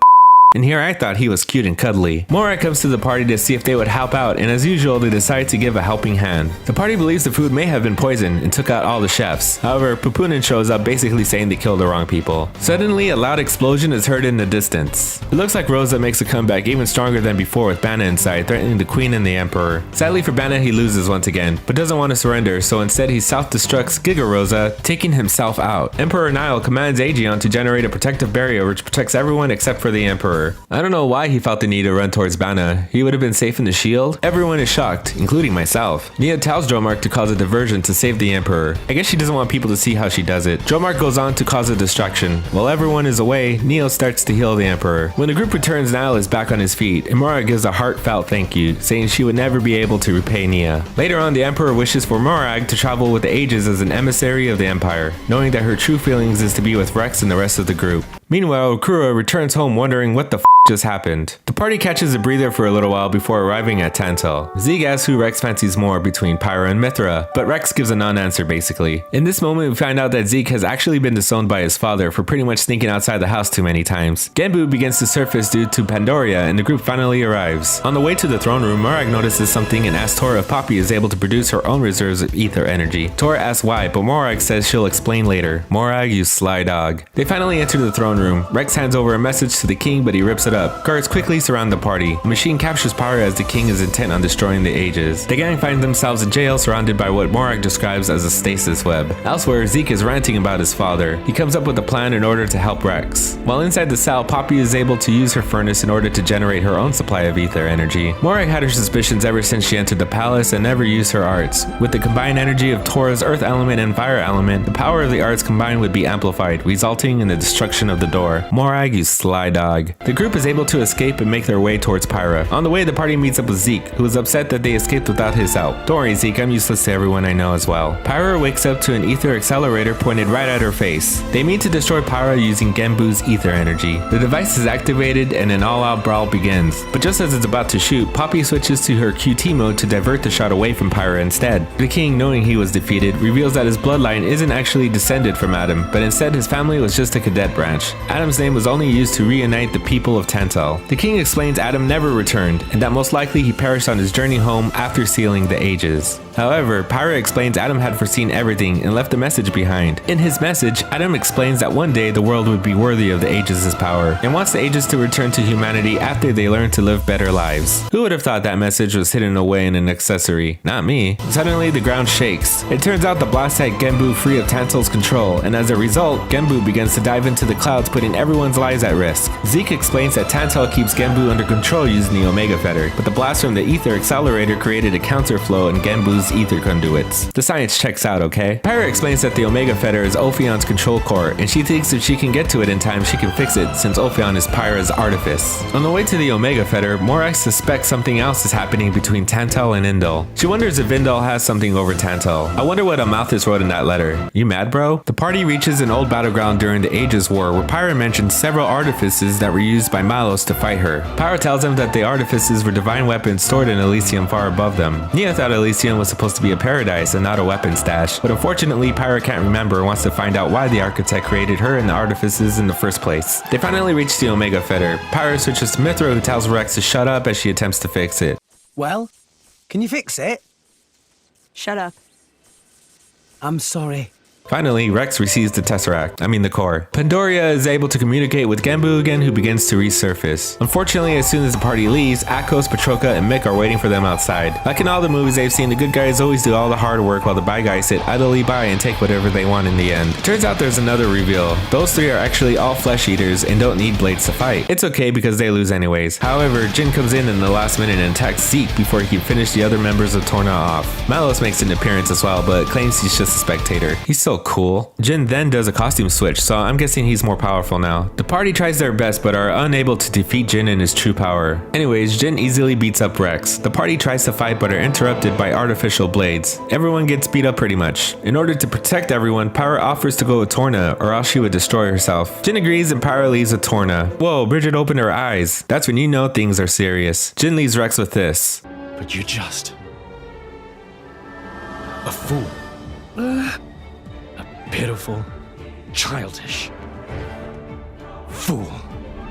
and here I thought he was cute and cuddly. Mora comes to the party to see if they would help out, and as usual they decide to give a helping hand. The party believes the food may have been poisoned and took out all the chefs. However, Pupunin shows up basically saying they killed the wrong people. Suddenly a loud explosion is heard in the distance. It looks like Rosa makes a comeback even stronger than before with Bana inside, threatening the queen and the emperor. Sadly for Bana, he loses once again, but doesn't want to surrender, so instead he self-destructs Giga Rosa, taking himself out. Emperor Nile commands Aegeon to generate a protective barrier which protects everyone except for the emperor. I don't know why he felt the need to run towards Bana. He would have been safe in the shield. Everyone is shocked, including myself. Nia tells Dromark to cause a diversion to save the emperor. I guess she doesn't want people to see how she does it. Dromark goes on to cause a distraction. While everyone is away, Neo starts to heal the emperor. When the group returns, Nile is back on his feet, and Morag gives a heartfelt thank you, saying she would never be able to repay Nia. Later on, the emperor wishes for Morag to travel with the Aegis as an emissary of the empire, knowing that her true feelings is to be with Rex and the rest of the group. Meanwhile, Kura returns home wondering what the just happened. The party catches a breather for a little while before arriving at Tantal. Zeke asks who Rex fancies more between Pyra and Mithra, but Rex gives a non-answer basically. In this moment, we find out that Zeke has actually been disowned by his father for pretty much sneaking outside the house too many times. Genbu begins to surface due to Pandoria, and the group finally arrives. On the way to the throne room, Morag notices something and asks Tora if Poppy is able to produce her own reserves of ether energy. Tora asks why, but Morag says she'll explain later. Morag, you sly dog. They finally enter the throne room. Rex hands over a message to the king, but he rips it up. Guards quickly surround the party. The machine captures Pyra as the king is intent on destroying the Aegis. The gang find themselves in jail surrounded by what Morag describes as a stasis web. Elsewhere, Zeke is ranting about his father. He comes up with a plan in order to help Rex. While inside the cell, Poppy is able to use her furnace in order to generate her own supply of ether energy. Morag had her suspicions ever since she entered the palace and never used her arts. With the combined energy of Tora's earth element and fire element, the power of the arts combined would be amplified, resulting in the destruction of the door. Morag, you sly dog. The group is able to escape and make their way towards Pyra. On the way, the party meets up with Zeke, who is upset that they escaped without his help. Don't worry, Zeke, I'm useless to everyone I know as well. Pyra wakes up to an ether accelerator pointed right at her face. They mean to destroy Pyra using Genbu's ether energy. The device is activated and an all-out brawl begins. But just as it's about to shoot, Poppy switches to her QT mode to divert the shot away from Pyra instead. The king, knowing he was defeated, reveals that his bloodline isn't actually descended from Adam, but instead his family was just a cadet branch. Adam's name was only used to reunite the people of Tantal. The king explains Adam never returned, and that most likely he perished on his journey home after sealing the Aegis. However, Pyra explains Adam had foreseen everything and left a message behind. In his message, Adam explains that one day the world would be worthy of the Aegis' power, and wants the Aegis to return to humanity after they learn to live better lives. Who would have thought that message was hidden away in an accessory? Not me. Suddenly, the ground shakes. It turns out the blast set Genbu free of Tantal's control, and as a result, Genbu begins to dive into the clouds, putting everyone's lives at risk. Zeke explains that Tantal keeps Genbu under control using the Omega Fetter, but the blast from the ether accelerator created a counterflow in Genbu's ether conduits. The science checks out, okay? Pyra explains that the Omega Fetter is Ophion's control core, and she thinks if she can get to it in time, she can fix it, since Ophion is Pyra's artifice. On the way to the Omega Fetter, Morag suspects something else is happening between Tantal and Indol. She wonders if Indol has something over Tantal. I wonder what Amalthus wrote in that letter. You mad, bro? The party reaches an old battleground during the Aegis War, where Pyra mentions several artifices that were used by Malos to fight her. Pyra tells him that the artifices were divine weapons stored in Elysium far above them. Nia thought Elysium was supposed to be a paradise and not a weapon stash, but unfortunately Pyra can't remember and wants to find out why the architect created her and the artifices in the first place. They finally reach the Omega Fetter. Pyra switches to Mithra, who tells Rex to shut up as she attempts to fix it. Well, can you fix it? Shut up. I'm sorry. Finally, Rex receives the Tesseract, the core. Pandoria is able to communicate with Genbu again, who begins to resurface. Unfortunately, as soon as the party leaves, Akos, Patroka, and Mick are waiting for them outside. Like in all the movies they've seen, the good guys always do all the hard work while the bad guys sit idly by and take whatever they want in the end. Turns out there's another reveal. Those three are actually all flesh eaters and don't need blades to fight. It's okay because they lose anyways. However, Jin comes in the last minute and attacks Zeke before he can finish the other members of Torna off. Malos makes an appearance as well, but claims he's just a spectator. He's so cool. Jin then does a costume switch, so I'm guessing he's more powerful now. The party tries their best but are unable to defeat Jin in his true power. Anyways, Jin easily beats up Rex. The party tries to fight but are interrupted by artificial blades. Everyone gets beat up pretty much. In order to protect everyone, Pyra offers to go with Torna or else she would destroy herself. Jin agrees and Pyra leaves with Torna. Whoa, Bridget opened her eyes. That's when you know things are serious. Jin leaves Rex with this. But you're just a fool. A pitiful, childish fool.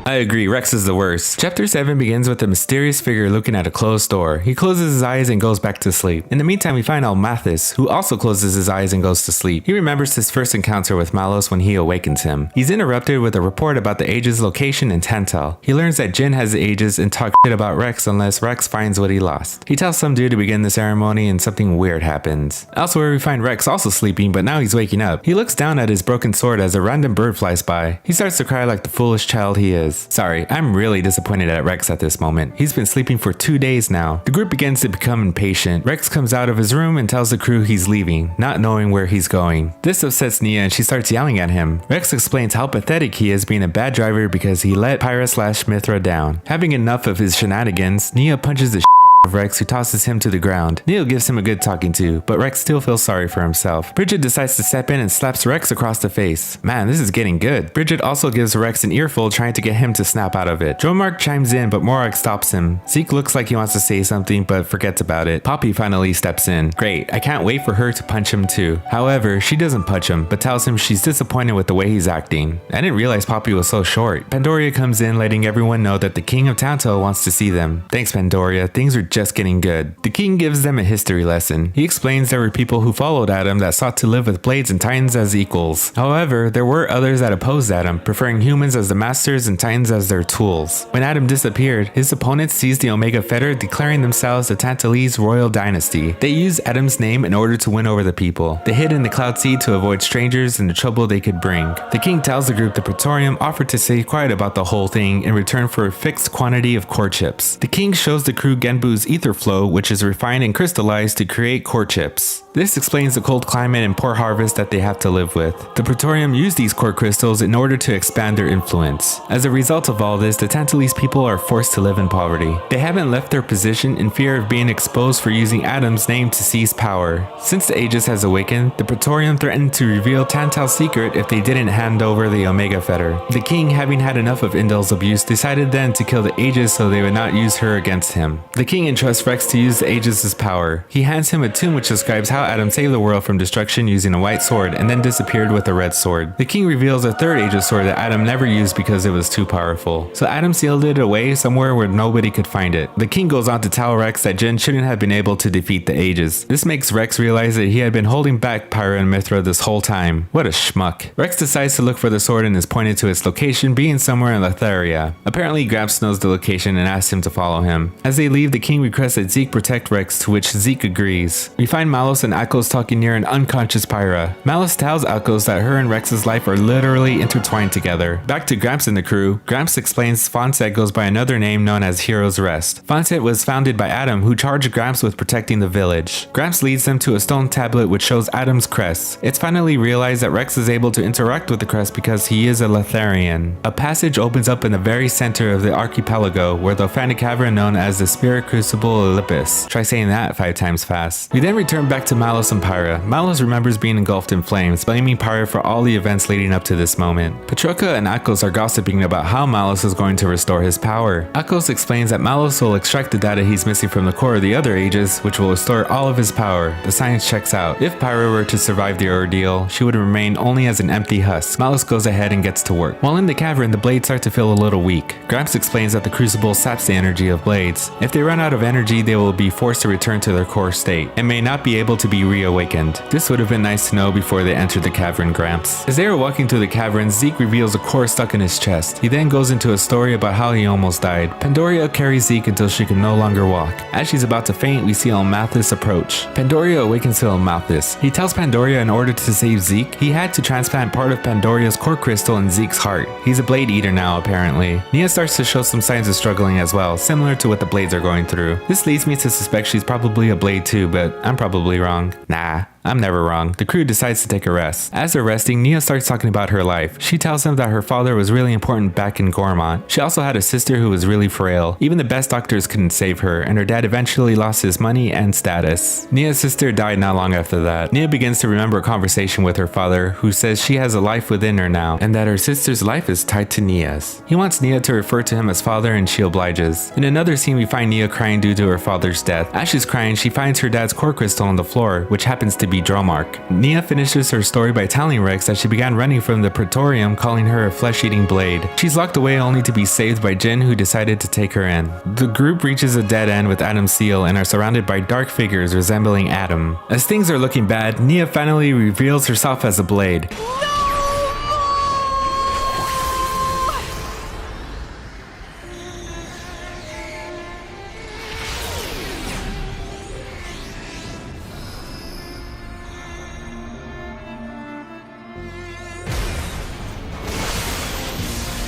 I agree, Rex is the worst. Chapter 7 begins with a mysterious figure looking at a closed door. He closes his eyes and goes back to sleep. In the meantime, we find Almathis, who also closes his eyes and goes to sleep. He remembers his first encounter with Malos when he awakens him. He's interrupted with a report about the Aegis location in Tantal. He learns that Jin has the Aegis and talks shit about Rex unless Rex finds what he lost. He tells some dude to begin the ceremony and something weird happens. Elsewhere, we find Rex also sleeping, but now he's waking up. He looks down at his broken sword as a random bird flies by. He starts to cry like the foolish child he is. Sorry, I'm really disappointed at Rex at this moment. He's been sleeping for 2 days now. The group begins to become impatient. Rex comes out of his room and tells the crew he's leaving, not knowing where he's going. This upsets Nia and she starts yelling at him. Rex explains how pathetic he is being a bad driver because he let Pyra/Mithra down. Having enough of his shenanigans, Nia punches the of Rex, who tosses him to the ground. Neil gives him a good talking to, but Rex still feels sorry for himself. Bridget decides to step in and slaps Rex across the face. Man, this is getting good. Bridget also gives Rex an earful, trying to get him to snap out of it. Dromark chimes in, but Morag stops him. Zeke looks like he wants to say something, but forgets about it. Poppy finally steps in. Great, I can't wait for her to punch him too. However, she doesn't punch him, but tells him she's disappointed with the way he's acting. I didn't realize Poppy was so short. Pandoria comes in, letting everyone know that the King of Tantal wants to see them. Thanks, Pandoria. Things are just getting good. The king gives them a history lesson. He explains there were people who followed Adam that sought to live with blades and titans as equals. However, there were others that opposed Adam, preferring humans as the masters and titans as their tools. When Adam disappeared, his opponents seized the Omega Fetter, declaring themselves the Tantalese royal dynasty. They used Adam's name in order to win over the people. They hid in the Cloud Sea to avoid strangers and the trouble they could bring. The king tells the group the Praetorium offered to stay quiet about the whole thing in return for a fixed quantity of core chips. The king shows the crew Genbu's ether flow, which is refined and crystallized to create core chips. This explains the cold climate and poor harvest that they have to live with. The Praetorium used these core crystals in order to expand their influence. As a result of all this, the Tantalese people are forced to live in poverty. They haven't left their position in fear of being exposed for using Adam's name to seize power. Since the Aegis has awakened, the Praetorium threatened to reveal Tantal's secret if they didn't hand over the Omega Fetter. The king, having had enough of Indal's abuse, decided then to kill the Aegis so they would not use her against him. The king entrusts Rex to use the Aegis' power. He hands him a tomb which describes how Adam saved the world from destruction using a white sword and then disappeared with a red sword. The king reveals a third Aegis sword that Adam never used because it was too powerful. So Adam sealed it away somewhere where nobody could find it. The king goes on to tell Rex that Jin shouldn't have been able to defeat the Aegis. This makes Rex realize that he had been holding back Pyra and Mithra this whole time. What a schmuck. Rex decides to look for the sword and is pointed to its location being somewhere in Letheria. Apparently Gramps knows the location and asks him to follow him. As they leave, the king requests that Zeke protect Rex, to which Zeke agrees. We find Malos and Akos talking near an unconscious Pyra. Malos tells Akos that her and Rex's life are literally intertwined together. Back to Gramps and the crew, Gramps explains Fonset goes by another name known as Hero's Rest. Fonset was founded by Adam, who charged Gramps with protecting the village. Gramps leads them to a stone tablet which shows Adam's crest. It's finally realized that Rex is able to interact with the crest because he is a Letharian. A passage opens up in the very center of the archipelago where the Fanic cavern known as the Spirit Crucible Olympus. Try saying that 5 times fast. We then return back to Malos and Pyra. Malos remembers being engulfed in flames, blaming Pyra for all the events leading up to this moment. Patroka and Akos are gossiping about how Malos is going to restore his power. Akos explains that Malos will extract the data he's missing from the core of the other Aegis, which will restore all of his power. The science checks out. If Pyra were to survive the ordeal, she would remain only as an empty husk. Malos goes ahead and gets to work. While in the cavern, the blades start to feel a little weak. Gramps explains that the crucible saps the energy of blades. If they run out of energy, they will be forced to return to their core state and may not be able to be reawakened. This would have been nice to know before they entered the cavern, Gramps. As they are walking through the cavern, Zeke reveals a core stuck in his chest. He then goes into a story about how he almost died. Pandoria carries Zeke until she can no longer walk. As she's about to faint, we see Almathis approach. Pandoria awakens to Almathis. He tells Pandoria in order to save Zeke, he had to transplant part of Pandoria's core crystal in Zeke's heart. He's a blade eater now, apparently. Nia starts to show some signs of struggling as well, similar to what the blades are going through. This leads me to suspect she's probably a blade too, but I'm probably wrong. Nah, I'm never wrong. The crew decides to take a rest. As they're resting, Nia starts talking about her life. She tells him that her father was really important back in Gormont. She also had a sister who was really frail. Even the best doctors couldn't save her, and her dad eventually lost his money and status. Nia's sister died not long after that. Nia begins to remember a conversation with her father, who says she has a life within her now, and that her sister's life is tied to Nia's. He wants Nia to refer to him as father, and she obliges. In another scene, we find Nia crying due to her father's death. As she's crying, she finds her dad's core crystal on the floor, which happens to be Dromark. Nia finishes her story by telling Rex that she began running from the Praetorium, calling her a flesh-eating blade. She's locked away only to be saved by Jin, who decided to take her in. The group reaches a dead end with Adam's seal and are surrounded by dark figures resembling Adam. As things are looking bad, Nia finally reveals herself as a blade.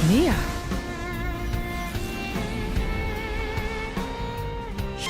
Nia.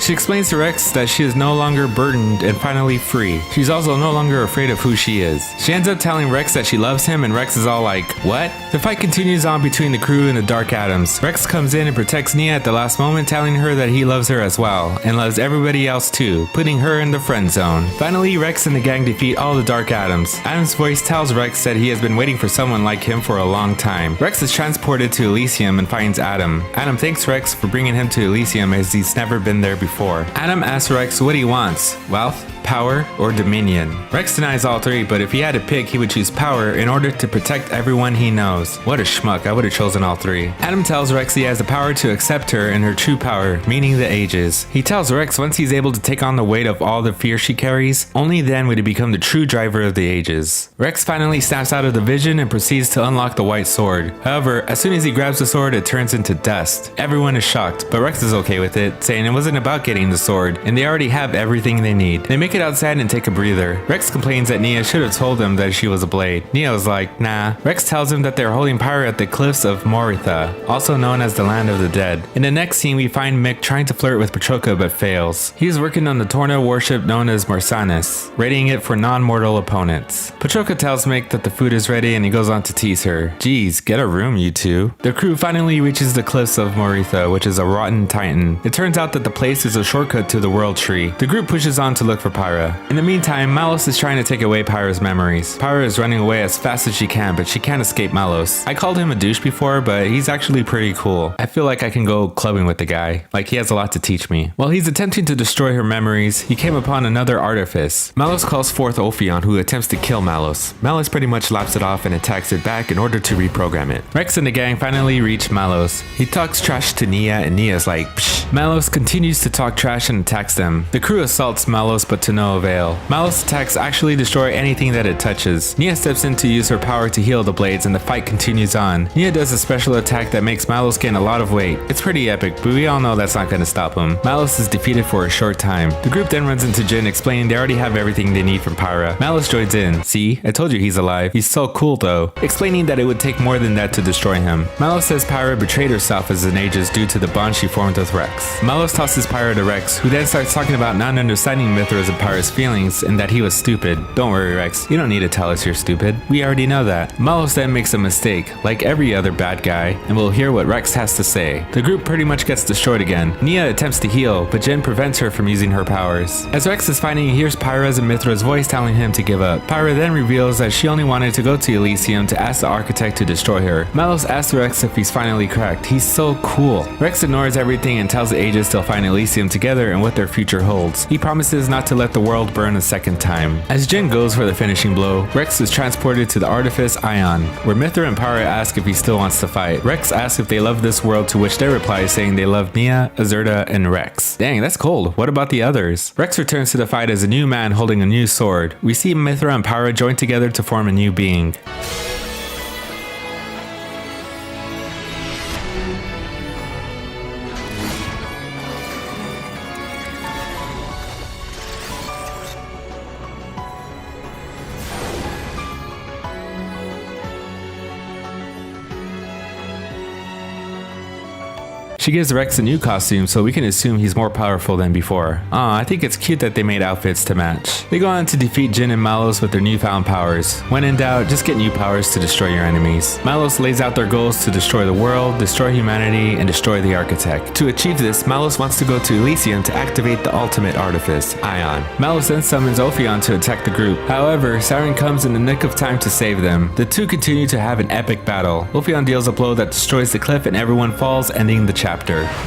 She explains to Rex that she is no longer burdened and finally free. She's also no longer afraid of who she is. She ends up telling Rex that she loves him, and Rex is all like, what? The fight continues on between the crew and the Dark Atoms. Rex comes in and protects Nia at the last moment, telling her that he loves her as well, and loves everybody else too, putting her in the friend zone. Finally, Rex and the gang defeat all the Dark Atoms. Adam's voice tells Rex that he has been waiting for someone like him for a long time. Rex is transported to Elysium and finds Adam. Adam thanks Rex for bringing him to Elysium as he's never been there before. Adam asks Rex what he wants: wealth, power, or dominion. Rex denies all three, but if he had to pick, he would choose power in order to protect everyone he knows. What a schmuck, I would have chosen all three. Adam tells Rex he has the power to accept her in her true power, meaning the ages. He tells Rex once he's able to take on the weight of all the fear she carries, only then would he become the true driver of the ages. Rex finally snaps out of the vision and proceeds to unlock the white sword. However, as soon as he grabs the sword, it turns into dust. Everyone is shocked, but Rex is okay with it, saying it wasn't about getting the sword, and they already have everything they need. They make it outside and take a breather. Rex complains that Nia should have told him that she was a blade. Nia was like, nah. Rex tells him that they're holding Pyra at the cliffs of Moritha, also known as the land of the dead. In the next scene, we find Mick trying to flirt with Patroka but fails. He is working on the Torna warship known as Marsanis, rating it for non-mortal opponents. Patroka tells Mick that the food is ready and he goes on to tease her. Geez, get a room, you two. The crew finally reaches the cliffs of Moritha, which is a rotten titan. It turns out that the place is a shortcut to the world tree. The group pushes on to look for Pyra. In the meantime, Malos is trying to take away Pyra's memories. Pyra is running away as fast as she can, but she can't escape Malos. I called him a douche before, but he's actually pretty cool. I feel like I can go clubbing with the guy. Like, he has a lot to teach me. While he's attempting to destroy her memories, he came upon another artifice. Malos calls forth Ophion, who attempts to kill Malos. Malos pretty much laps it off and attacks it back in order to reprogram it. Rex and the gang finally reach Malos. He talks trash to Nia, and Nia's like, psh. Malos continues to talk trash and attacks them. The crew assaults Malos, but to no avail. Malos' attacks actually destroy anything that it touches. Nia steps in to use her power to heal the blades, and the fight continues on. Nia does a special attack that makes Malos gain a lot of weight. It's pretty epic, but we all know that's not going to stop him. Malos is defeated for a short time. The group then runs into Jin, explaining they already have everything they need from Pyra. Malos joins in. See, I told you he's alive. He's so cool though, explaining that it would take more than that to destroy him. Malos says Pyra betrayed herself as an Aegis due to the bond she formed with Rex. Malos tosses Pyra to Rex, who then starts talking about not understanding Mithras and Pyra's feelings and that he was stupid. Don't worry, Rex, you don't need to tell us you're stupid. We already know that. Malos then makes a mistake, like every other bad guy, and we'll hear what Rex has to say. The group pretty much gets destroyed again. Nia attempts to heal, but Jin prevents her from using her powers. As Rex is fighting, he hears Pyra's and Mithra's voice telling him to give up. Pyra then reveals that she only wanted to go to Elysium to ask the architect to destroy her. Malos asks Rex if he's finally cracked. He's so cool. Rex ignores everything and tells the Aegis they'll find Elysium together and what their future holds. He promises not to let the world burn a second time. As Jin goes for the finishing blow, Rex is transported to the Artifice Ion, where Mithra and Pyra ask if he still wants to fight. Rex asks if they love this world, to which they reply saying they love Nia, Azurta, and Rex. Dang, that's cold. What about the others? Rex returns to the fight as a new man holding a new sword. We see Mithra and Pyra join together to form a new being. She gives Rex a new costume so we can assume he's more powerful than before. Aw, I think it's cute that they made outfits to match. They go on to defeat Jin and Malos with their newfound powers. When in doubt, just get new powers to destroy your enemies. Malos lays out their goals to destroy the world, destroy humanity, and destroy the architect. To achieve this, Malos wants to go to Elysium to activate the ultimate artifice, Ion. Malos then summons Ophion to attack the group. However, Siren comes in the nick of time to save them. The two continue to have an epic battle. Ophion deals a blow that destroys the cliff and everyone falls, ending the chapter.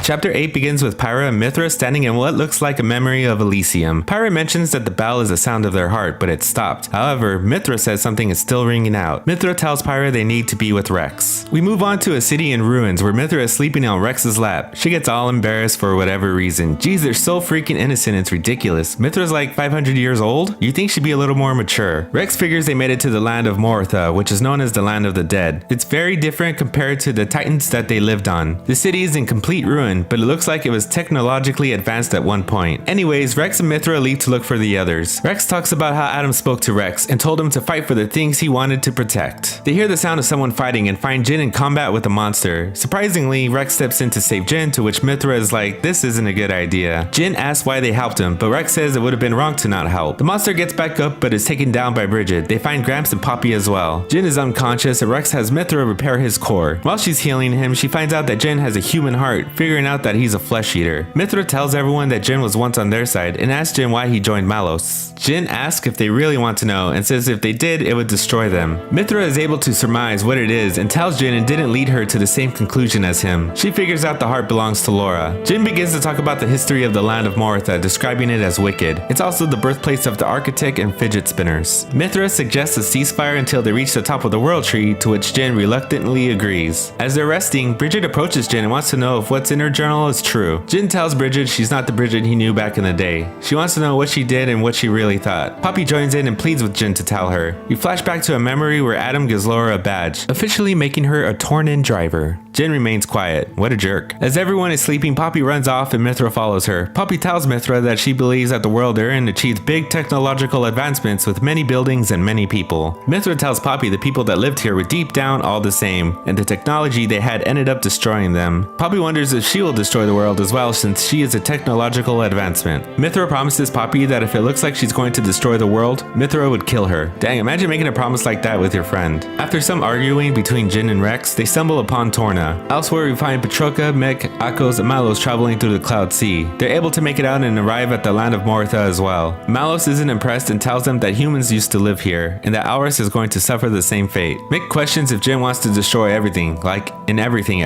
Chapter 8 begins with Pyra and Mithra standing in what looks like a memory of Elysium. Pyra mentions that the bell is the sound of their heart, but it stopped. However, Mithra says something is still ringing out. Mithra tells Pyra they need to be with Rex. We move on to a city in ruins where Mithra is sleeping on Rex's lap. She gets all embarrassed for whatever reason. Geez, they're so freaking innocent, it's ridiculous. Mithra's like 500 years old? You'd think she'd be a little more mature. Rex figures they made it to the land of Mortha, which is known as the land of the dead. It's very different compared to the Titans that they lived on. The city is in complete ruin, but it looks like it was technologically advanced at one point. Anyways, Rex and Mithra leave to look for the others. Rex talks about how Adam spoke to Rex and told him to fight for the things he wanted to protect. They hear the sound of someone fighting and find Jin in combat with a monster. Surprisingly, Rex steps in to save Jin, to which Mithra is like, this isn't a good idea. Jin asks why they helped him, but Rex says it would have been wrong to not help. The monster gets back up but is taken down by Bridget. They find Gramps and Poppy as well. Jin is unconscious and Rex has Mithra repair his core. While she's healing him, she finds out that Jin has a human heart, figuring out that he's a flesh eater. Mithra tells everyone that Jin was once on their side and asks Jin why he joined Malos. Jin asks if they really want to know and says if they did, it would destroy them. Mithra is able to surmise what it is and tells Jin it didn't lead her to the same conclusion as him. She figures out the heart belongs to Laura. Jin begins to talk about the history of the land of Mortha, describing it as wicked. It's also the birthplace of the architect and fidget spinners. Mithra suggests a ceasefire until they reach the top of the world tree, to which Jin reluctantly agrees. As they're resting, Bridget approaches Jin and wants to know if what's in her journal is true. Jin tells Bridget she's not the Bridget he knew back in the day. She wants to know what she did and what she really thought. Poppy joins in and pleads with Jin to tell her. We flash back to a memory where Adam gives Laura a badge, officially making her a Torna driver. Jin remains quiet. What a jerk. As everyone is sleeping, Poppy runs off and Mithra follows her. Poppy tells Mithra that she believes that the world they're in achieves big technological advancements with many buildings and many people. Mithra tells Poppy the people that lived here were deep down all the same, and the technology they had ended up destroying them. Poppy wonders if she will destroy the world as well, since she is a technological advancement. Mithra promises Poppy that if it looks like she's going to destroy the world, Mithra would kill her. Dang, imagine making a promise like that with your friend. After some arguing between Jin and Rex, they stumble upon Torna. Elsewhere we find Petroka, Mek, Akos, and Malos traveling through the Cloud Sea. They're able to make it out and arrive at the land of Mortha as well. Malos isn't impressed and tells them that humans used to live here, and that Alrest is going to suffer the same fate. Mek questions if Jin wants to destroy everything, like in everything.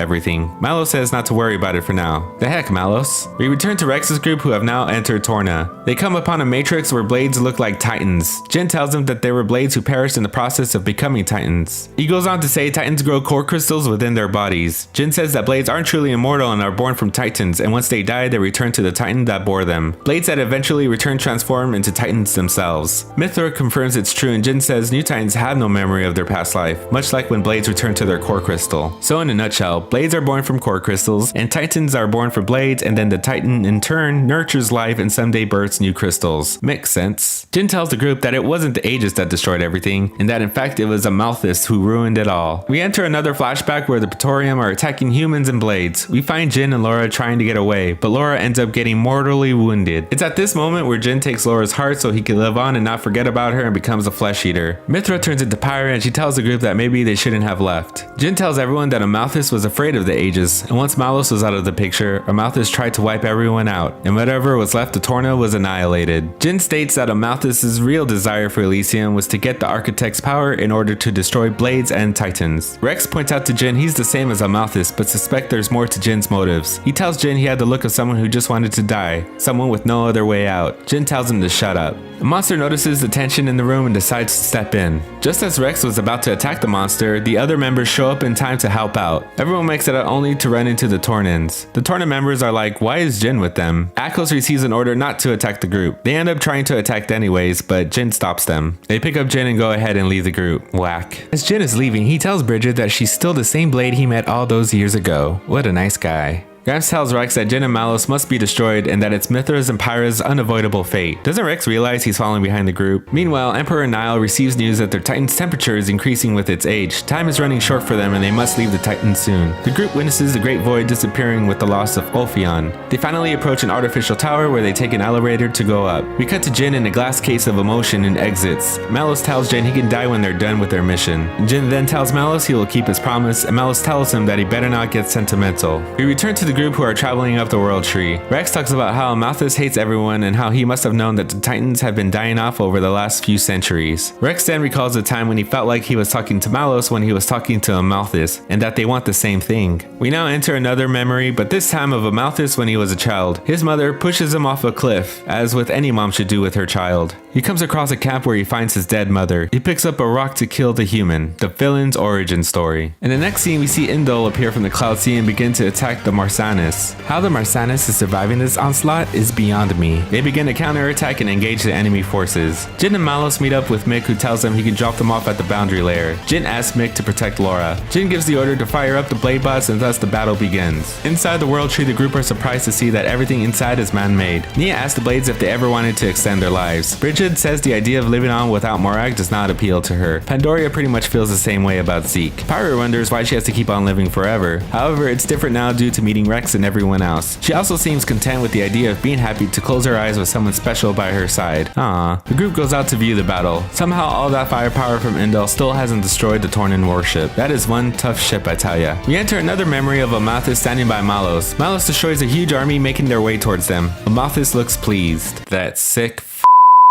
Malos says not to worry about it for now. The heck, Malos? We return to Rex's group, who have now entered Torna. They come upon a matrix where blades look like titans. Jin tells them that they were blades who perished in the process of becoming titans. He goes on to say titans grow core crystals within their bodies. Jin says that blades aren't truly immortal and are born from titans, and once they die, they return to the titan that bore them. Blades that eventually return transform into titans themselves. Mithra confirms it's true, and Jin says new titans have no memory of their past life, much like when blades return to their core crystal. So in a nutshell, blades are born from core crystals, and titans are born from blades, and then the titan in turn nurtures life and someday births new crystals. Makes sense. Jin tells the group that it wasn't the Aegis that destroyed everything, and that in fact it was a Malthus who ruined it all. We enter another flashback where the Praetorium are attacking humans and blades. We find Jin and Laura trying to get away, but Laura ends up getting mortally wounded. It's at this moment where Jin takes Laura's heart so he can live on and not forget about her and becomes a flesh eater. Mithra turns into Pyra and she tells the group that maybe they shouldn't have left. Jin tells everyone that Amalthus was afraid of the Aegis, and once Malos was out of the picture, Amalthus tried to wipe everyone out, and whatever was left of Torna was annihilated. Jin states that Amalthus's real desire for Elysium was to get the architect's power in order to destroy blades and titans. Rex points out to Jin he's the same as Amalthus, but suspects there's more to Jin's motives. He tells Jin he had the look of someone who just wanted to die, someone with no other way out. Jin tells him to shut up. The monster notices the tension in the room and decides to step in. Just as Rex was about to attack the monster, the other members show up in time to help out. Everyone makes it out only to run into the Tornans. The Torna members are like, why is Jin with them? Akos receives an order not to attack the group. They end up trying to attack anyways, but Jin stops them. They pick up Jin and go ahead and leave the group. Whack. As Jin is leaving, he tells Bridget that she's still the same blade he met all those years ago. What a nice guy. Gramps tells Rex that Jin and Malos must be destroyed and that it's Mithra's and Pyra's unavoidable fate. Doesn't Rex realize he's falling behind the group? Meanwhile, Emperor Nile receives news that their Titan's temperature is increasing with its age. Time is running short for them and they must leave the Titan soon. The group witnesses the Great Void disappearing with the loss of Ophion. They finally approach an artificial tower where they take an elevator to go up. We cut to Jin in a glass case of emotion and exits. Malos tells Jin he can die when they're done with their mission. Jin then tells Malos he will keep his promise, and Malos tells him that he better not get sentimental. We return to the group who are traveling up the world tree. Rex talks about how Amalthus hates everyone and how he must have known that the Titans have been dying off over the last few centuries. Rex then recalls a time when he felt like he was talking to Malos when he was talking to Amalthus, and that they want the same thing. We now enter another memory, but this time of Amalthus when he was a child. His mother pushes him off a cliff, as with any mom should do with her child. He comes across a camp where he finds his dead mother. He picks up a rock to kill the human, the villain's origin story. In the next scene, we see Indol appear from the Cloud Sea and begin to attack the Marsanis. How the Marsanis is surviving this onslaught is beyond me. They begin to counterattack and engage the enemy forces. Jin and Malos meet up with Mick, who tells them he can drop them off at the boundary layer. Jin asks Mick to protect Laura. Jin gives the order to fire up the blade bots and thus the battle begins. Inside the world tree, the group are surprised to see that everything inside is man-made. Nia asks the blades if they ever wanted to extend their lives. Bridget says the idea of living on without Morag does not appeal to her. Pandoria pretty much feels the same way about Zeke. Pyra wonders why she has to keep on living forever. However, it's different now due to meeting Rex and everyone else. She also seems content with the idea of being happy to close her eyes with someone special by her side. Aww. The group goes out to view the battle. Somehow all that firepower from Indol still hasn't destroyed the Tornan warship. That is one tough ship, I tell ya. We enter another memory of Amalthus standing by Malos. Malos destroys a huge army making their way towards them. Amalthus looks pleased. That sick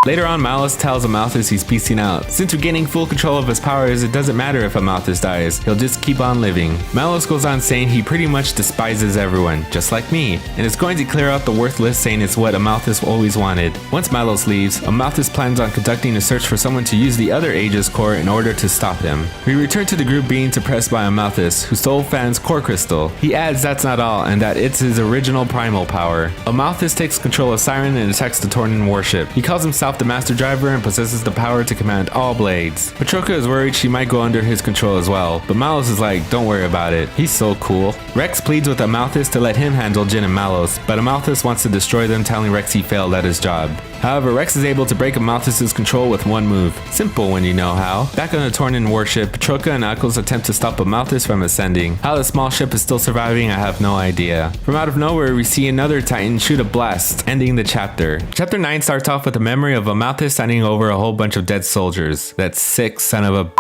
Later on, Malos tells Amalthus he's peacing out. Since regaining full control of his powers, it doesn't matter if Amalthus dies, he'll just keep on living. Malos goes on saying he pretty much despises everyone, just like me, and is going to clear out the worthless, saying it's what Amalthus always wanted. Once Malos leaves, Amalthus plans on conducting a search for someone to use the other Aegis core in order to stop him. We return to the group being suppressed by Amalthus, who stole Fan's core crystal. He adds that's not all, and that it's his original primal power. Amalthus takes control of Siren and attacks the Tornan warship. He calls himself the Master Driver and possesses the power to command all blades. Patroka is worried she might go under his control as well, but Malos is like, don't worry about it, he's so cool. Rex pleads with Amalthus to let him handle Jin and Malos, but Amalthus wants to destroy them, telling Rex he failed at his job. However, Rex is able to break Amalthus' control with one move. Simple when you know how. Back on the Tornan warship, Patroka and Akos attempt to stop Amalthus from ascending. How the small ship is still surviving, I have no idea. From out of nowhere, we see another Titan shoot a blast, ending the chapter. Chapter 9 starts off with a memory of Amalthus standing over a whole bunch of dead soldiers. That sick son of a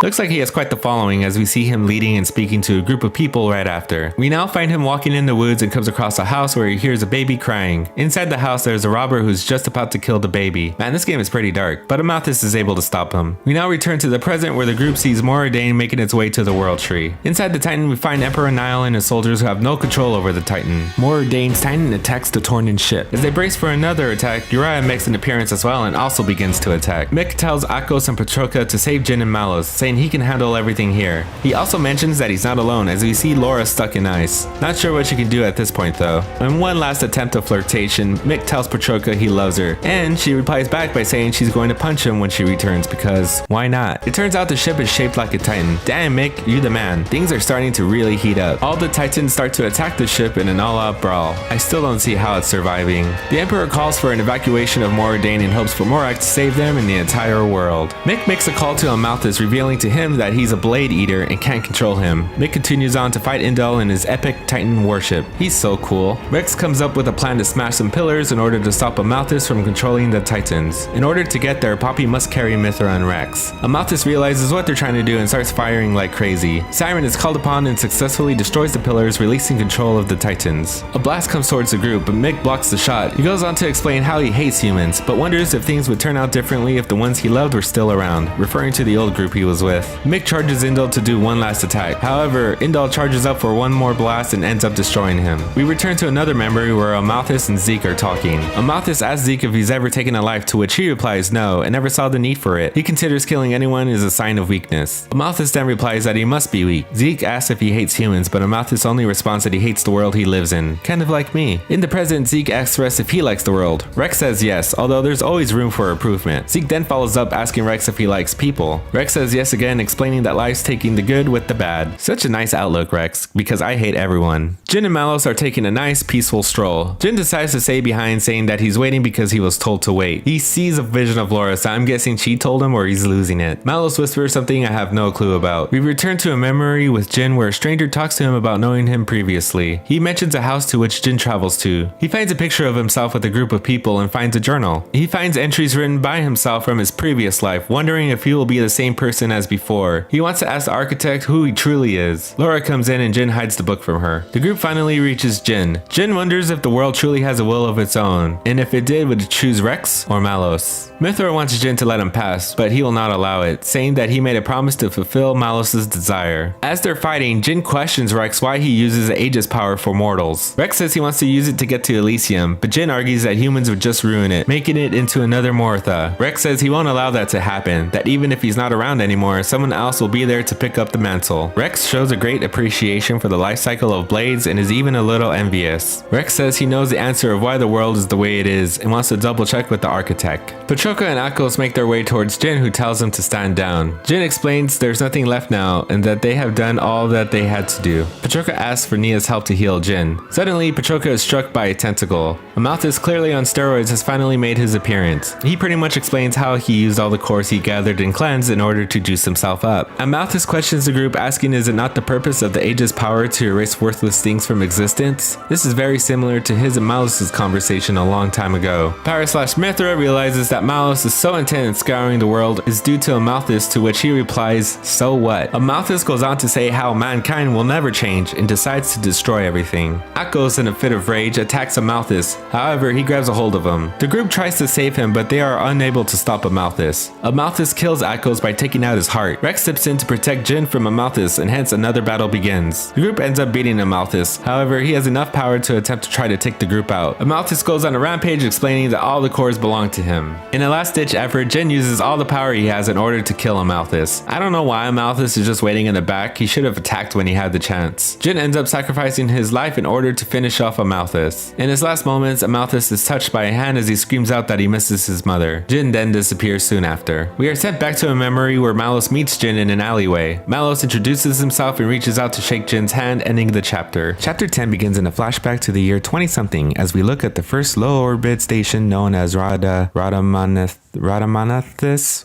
Looks like he has quite the following, as we see him leading and speaking to a group of people right after. We now find him walking in the woods and comes across a house where he hears a baby crying. Inside the house, there's a robber who's just about to kill the baby. Man, this game is pretty dark, but Amalthus is able to stop him. We now return to the present where the group sees Moradane making its way to the World Tree. Inside the Titan, we find Emperor Nile and his soldiers who have no control over the Titan. Moradane's Titan attacks the Tornan ship. As they brace for another attack, Uriah makes an appearance as well and also begins to attack. Mick tells Akos and Patroka to save Jin and Malos, saying he can handle everything here. He also mentions that he's not alone, as we see Laura stuck in ice. Not sure what she can do at this point though. In one last attempt of flirtation, Mick tells Patroka he loves her, and she replies back by saying she's going to punch him when she returns, because why not? It turns out the ship is shaped like a Titan. Damn Mick, you the man. Things are starting to really heat up. All the Titans start to attack the ship in an all-out brawl. I still don't see how it's surviving. The Emperor calls for an evacuation of Moradane in hopes for Morag to save them and the entire world. Mick makes a call to Amalthus, revealing to him that he's a blade eater and can't control him. Mick continues on to fight Indol in his epic Titan warship. He's so cool. Rex comes up with a plan to smash some pillars in order to stop Amalthus from controlling the Titans. In order to get there, Poppy must carry Mithra and Rex. Amalthus realizes what they're trying to do and starts firing like crazy. Siren is called upon and successfully destroys the pillars, releasing control of the Titans. A blast comes towards the group, but Mick blocks the shot. He goes on to explain how he hates humans, but wonders if things would turn out differently if the ones he loved were still around, referring to the old group he was with. Mick charges Indol to do one last attack. However, Indol charges up for one more blast and ends up destroying him. We return to another memory where Amalthus and Zeke are talking. Amalthus asks Zeke if he's ever taken a life, to which he replies no, and never saw the need for it. He considers killing anyone is a sign of weakness. Amalthus then replies that he must be weak. Zeke asks if he hates humans, but Amalthus only responds that he hates the world he lives in. Kind of like me. In the present, Zeke asks Rex if he likes the world. Rex says yes, although there's always room for improvement. Zeke then follows up asking Rex if he likes people. Rex says yes again, explaining that life's taking the good with the bad. Such a nice outlook, Rex, because I hate everyone. Jin and Malos are taking a nice, peaceful stroll. Jin decides to stay behind, saying that he's waiting because he was told to wait. He sees a vision of Laura, so I'm guessing she told him or he's losing it. Malos whispers something I have no clue about. We return to a memory with Jin where a stranger talks to him about knowing him previously. He mentions a house to which Jin travels to. He finds a picture of himself with a group of people and finds a journal. He finds entries written by himself from his previous life, wondering if he will be the same person as before. He wants to ask the architect who he truly is. Laura comes in and Jin hides the book from her. The group finally reaches Jin. Jin wonders if the world truly has a will of its own, and if it did, would it choose Rex or Malos? Mythra wants Jin to let him pass, but he will not allow it, saying that he made a promise to fulfill Malos' desire. As they're fighting, Jin questions Rex why he uses the Aegis power for mortals. Rex says he wants to use it to get to Elysium, but Jin argues that humans would just ruin it, making it into another Mortha. Rex says he won't allow that to happen, that even if he's not around anymore, someone else will be there to pick up the mantle. Rex shows a great appreciation for the life cycle of blades and is even a little envious. Rex says he knows the answer of why the world is the way it is and wants to double check with the architect. Pachoka and Akos make their way towards Jin, who tells them to stand down. Jin explains there's nothing left now and that they have done all that they had to do. Pachoka asks for Nia's help to heal Jin. Suddenly, Pachoka is struck by a tentacle. A Malthus clearly on steroids has finally made his appearance. He pretty much explains how he used all the cores he gathered and cleansed in order to juice himself up. A Malthus questions the group, asking is it not the purpose of the Aegis power to erase worthless things from existence? This is very similar to his and Malos' conversation a long time ago. Pyra/Mythra realizes that Malos is so intent in scouring the world is due to a Malthus, to which he replies, so what? A Malthus goes on to say how mankind will never change and decides to destroy everything. Akos, in a fit of rage, attacks a Malthus. However, he grabs a hold of him. The group tries to save him, but they are unable to stop a Malthus. A Malthus kills Akos by taking out his heart. Rex steps in to protect Jin from a Malthus, and hence another battle begins. The group ends up beating a Malthus. However, he has enough power to attempt to try to take the group out. A Malthus goes on a rampage explaining that all the cores belong to him. In a last-ditch effort, Jin uses all the power he has in order to kill a Malthus. I don't know why a Malthus is just waiting in the back. He should have attacked when he had the chance. Jin ends up sacrificing his life in order to finish off a Malthus. In his last moments, a Malthus is touched by a hand as he screams out that he misses his mother. Jin then disappears soon after. We are sent back to a memory where Malos meets Jin in an alleyway. Malos introduces himself and reaches out to shake Jin's hand, ending the chapter. Chapter 10 begins in a flashback to the year 20-something as we look at the first low-orbit station known as Radamanthus,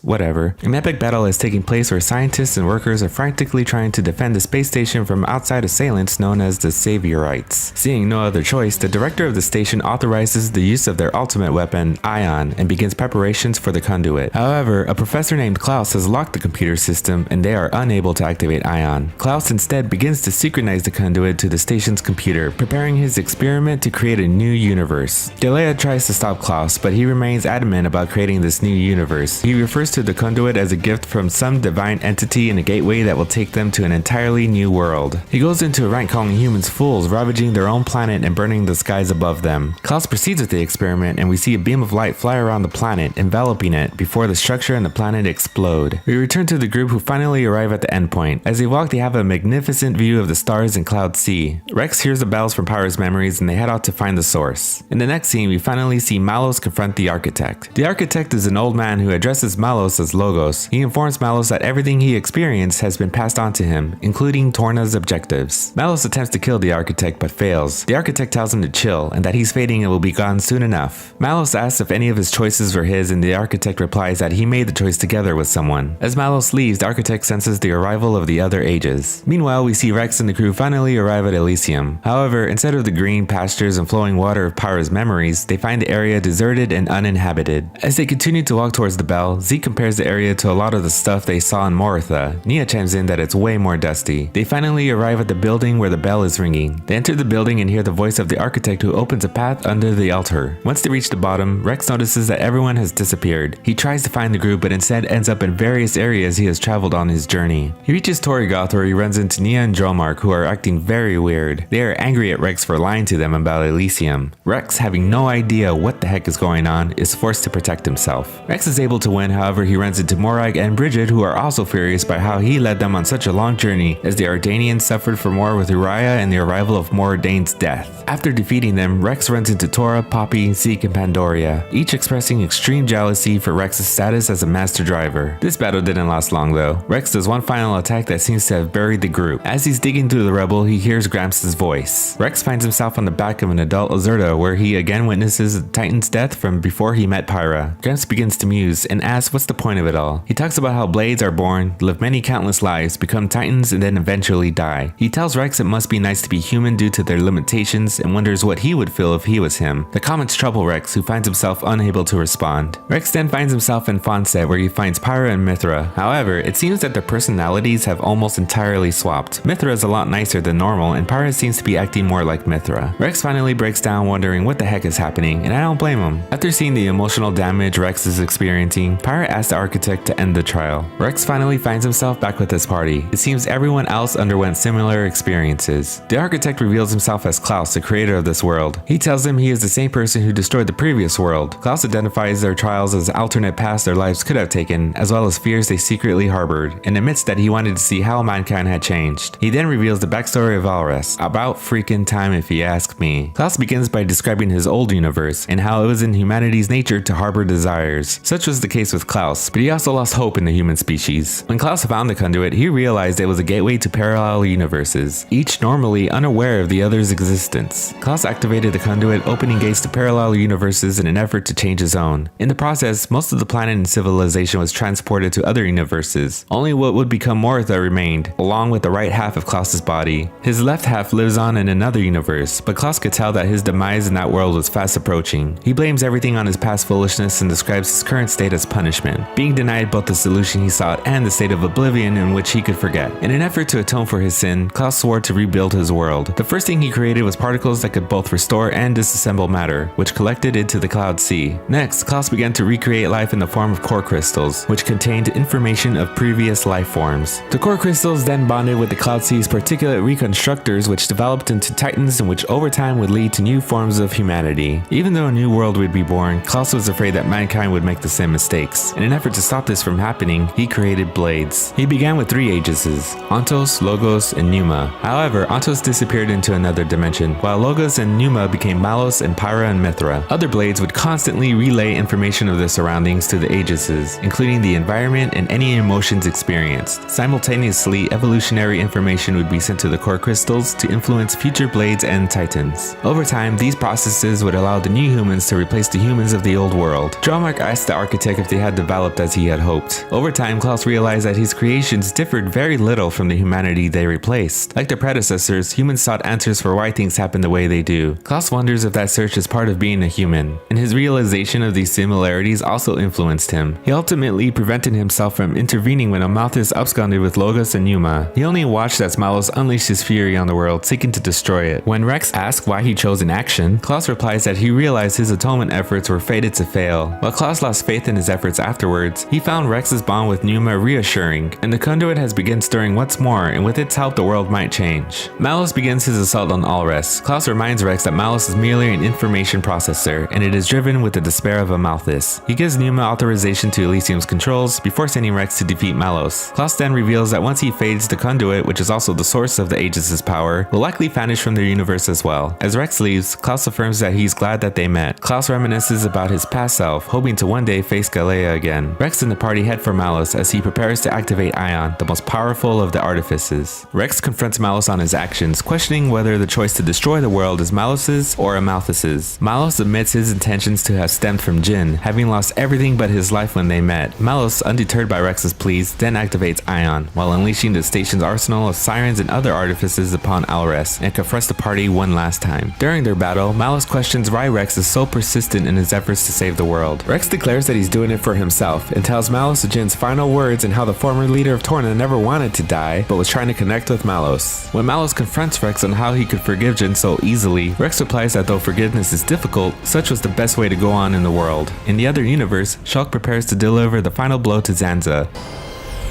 whatever. An epic battle is taking place where scientists and workers are frantically trying to defend the space station from outside assailants known as the Saviorites. Seeing no other choice, the director of the station authorizes the use of their ultimate weapon, Ion, and begins preparations for the conduit. However, a professor named Klaus has locked the computer system and they are unable to activate Ion. Klaus instead begins to synchronize the conduit to the station's computer, preparing his experiment to create a new universe. Delea tries to stop Klaus, but he remains adamant about creating this new universe. He refers to the conduit as a gift from some divine entity and a gateway that will take them to an entirely new world. He goes into a rant calling humans fools, ravaging their own planet and burning the skies above them. Klaus proceeds with the experiment and we see a beam of light fly around the planet, enveloping it before the structure and the planet explode. We return to the group who finally arrive at the endpoint. As they walk, they have a magnificent view of the stars and Cloud Sea. Rex hears the bells from Pyra's memories and they head out to find the source. In the next scene, we finally see Malos confront the architect. The architect is an old man who addresses Malos as Logos. He informs Malos that everything he experienced has been passed on to him, including Torna's objectives. Malos attempts to kill the architect but fails. The architect tells him to chill and that he's fading and will be gone soon enough. Malos asks if any of his choices were his and the architect replies that he made the choice together with someone. As Malos leaves, the architect senses the arrival of the other ages. Meanwhile, we see Rex and the crew finally arrive at Elysium. However, instead of the green pastures and flowing water of Pyra's memories, they find the area deserted and uninhabited. As they continue to walk towards the bell, Z compares the area to a lot of the stuff they saw in Mortha. Nia chimes in that it's way more dusty. They finally arrive at the building where the bell is ringing. They enter the building and hear the voice of the architect who opens a path under the altar. Once they reach the bottom, Rex notices that everyone has disappeared. He tries to find the group but instead ends up in various areas he has traveled on his journey. He reaches Torrigoth where he runs into Nia and Dromark, who are acting very weird. They are angry at Rex for lying to them about Elysium. Rex, having no idea what the heck is going on, is forced to protect himself. himself. Rex is able to win, however he runs into Morag and Bridget, who are also furious by how he led them on such a long journey, as the Ardanians suffered for more with Uriah and the arrival of Mordane's death. After defeating them, Rex runs into Tora, Poppy, Zeke, and Pandoria, each expressing extreme jealousy for Rex's status as a master driver. This battle didn't last long though. Rex does one final attack that seems to have buried the group. As he's digging through the rubble, he hears Gramps' voice. Rex finds himself on the back of an adult Azurta, where he again witnesses the Titan's death from before he met Pyra. Gramps begins to muse and asks what's the point of it all. He talks about how blades are born, live many countless lives, become Titans, and then eventually die. He tells Rex it must be nice to be human due to their limitations and wonders what he would feel if he was him. The comments trouble Rex, who finds himself unable to respond. Rex then finds himself in Fonset, where he finds Pyra and Mithra. However, it seems that their personalities have almost entirely swapped. Mithra is a lot nicer than normal, and Pyra seems to be acting more like Mithra. Rex finally breaks down, wondering what the heck is happening, and I don't blame him. After seeing the emotional damage Rex is experiencing, Pyra asks the architect to end the trial. Rex finally finds himself back with his party. It seems everyone else underwent similar experiences. The architect reveals himself as Klaus, the creator of this world. He tells him he is the same person who destroyed the previous world. Klaus identifies their trials as alternate paths their lives could have taken, as well as fears they secretly harbored, and admits that he wanted to see how mankind had changed. He then reveals the backstory of Alrest. About freaking time if you ask me. Klaus begins by describing his old universe, and how it was in humanity's nature to harbor desires. Such was the case with Klaus, but he also lost hope in the human species. When Klaus found the conduit, he realized it was a gateway to parallel universes, each normally unaware of the other's existence. Klaus activated the conduit, opening gates to parallel universes in an effort to change his own. In the process, most of the planet and civilization was transported to other universes. Only what would become Mortha remained, along with the right half of Klaus's body. His left half lives on in another universe, but Klaus could tell that his demise in that world was fast approaching. He blames everything on his past foolishness and describes his current state as punishment, being denied both the solution he sought and the state of oblivion in which he could forget. In an effort to atone for his sin, Klaus swore to rebuild his world. The first thing he created was particles that could both restore and disassemble matter, which collected into the Cloud Sea. Next, Klaus began to recreate life in the form of core crystals, which contained information of previous life forms. The core crystals then bonded with the Cloud Sea's particulate reconstructors, which developed into Titans, and which over time would lead to new forms of humanity. Even though a new world would be born, Klaus was afraid that mankind would make the same mistakes. In an effort to stop this from happening, he created blades. He began with 3 Aegises: Ontos, Logos, and Pneuma. However, Ontos disappeared into another dimension, while Logos and Pneuma became Malos and Pyra and Mithra. Other blades would constantly relay information of their surroundings to the Aegises, including the environment and any emotions experienced. Simultaneously, evolutionary information would be sent to the core crystals to influence future blades and Titans. Over time, these processes would allow the new humans to replace the humans of the old world. Dromark asked the architect if they had developed as he had hoped. Over time, Klaus realized that his creations differed very little from the humanity they replaced. Like their predecessors, humans sought answers for why things happen the way they do. Klaus wonders if that search is part of being a human, and his realization of these similarities also influenced him. He ultimately prevented himself from intervening when Amalthus absconded with Logos and Pneuma. He only watched as Malos unleashed his fury on the world, seeking to destroy it. When Rex asks why he chose inaction, Klaus replies that he realized his atonement efforts were fated to fail. While Klaus lost faith in his efforts afterwards, he found Rex's bond with Pneuma reassuring, and the conduit has begun stirring once more, and with its help the world might change. Malos begins his assault on Alrest. Klaus reminds Rex that Malos is merely an information processor, and it is driven with the despair of Amalthus. He gives Pneuma authorization to Elysium's controls before sending Rex to defeat Malos. Klaus then reveals that once he fades, the conduit, which is also the source of the Aegis' power, will likely vanish from their universe as well. As Rex leaves, Klaus affirms that he's glad that they met. Klaus reminisces about his past self, hoping to one day face Galea again. Rex and the party head for Malos as he prepares to activate Ion, the most powerful of the artifices. Rex confronts Malos on his actions, questioning whether the choice to destroy the world is Malos's or Amalthus's. Malos admits his intentions to have stemmed from Jin, having lost everything but his life when they met. Malos, undeterred by Rex's pleas, then activates Ion, while unleashing the station's arsenal of sirens and other artifices upon Alrest, and confronts the party one last time. During their battle, Malos questions why Rex is so persistent in his efforts to save the world. Rex declares that he's doing it for himself, and tells Malos Jin's final words and how the former leader of Torna never wanted to die, but was trying to connect with Malos. When Malos confronts Rex on how he could forgive Jin so easily, Rex replies that though forgiveness is difficult, such was the best way to go on in the world. In the other universe, Shulk prepares to deliver the final blow to Zanza.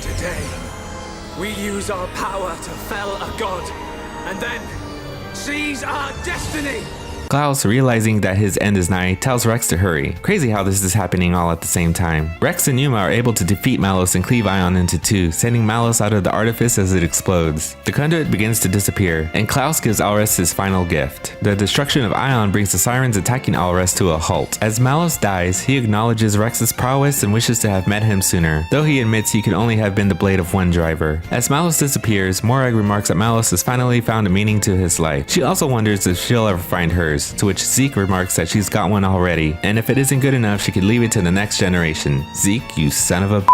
Today, we use our power to fell a god, and then seize our destiny! Klaus, realizing that his end is nigh, tells Rex to hurry. Crazy how this is happening all at the same time. Rex and Yuma are able to defeat Malos and cleave Ion into two, sending Malos out of the artifice as it explodes. The conduit begins to disappear, and Klaus gives Alrest his final gift. The destruction of Ion brings the sirens attacking Alrest to a halt. As Malos dies, he acknowledges Rex's prowess and wishes to have met him sooner, though he admits he could only have been the blade of one driver. As Malos disappears, Morag remarks that Malos has finally found a meaning to his life. She also wonders if she'll ever find hers, to which Zeke remarks that she's got one already, and if it isn't good enough, she could leave it to the next generation. Zeke, you son of a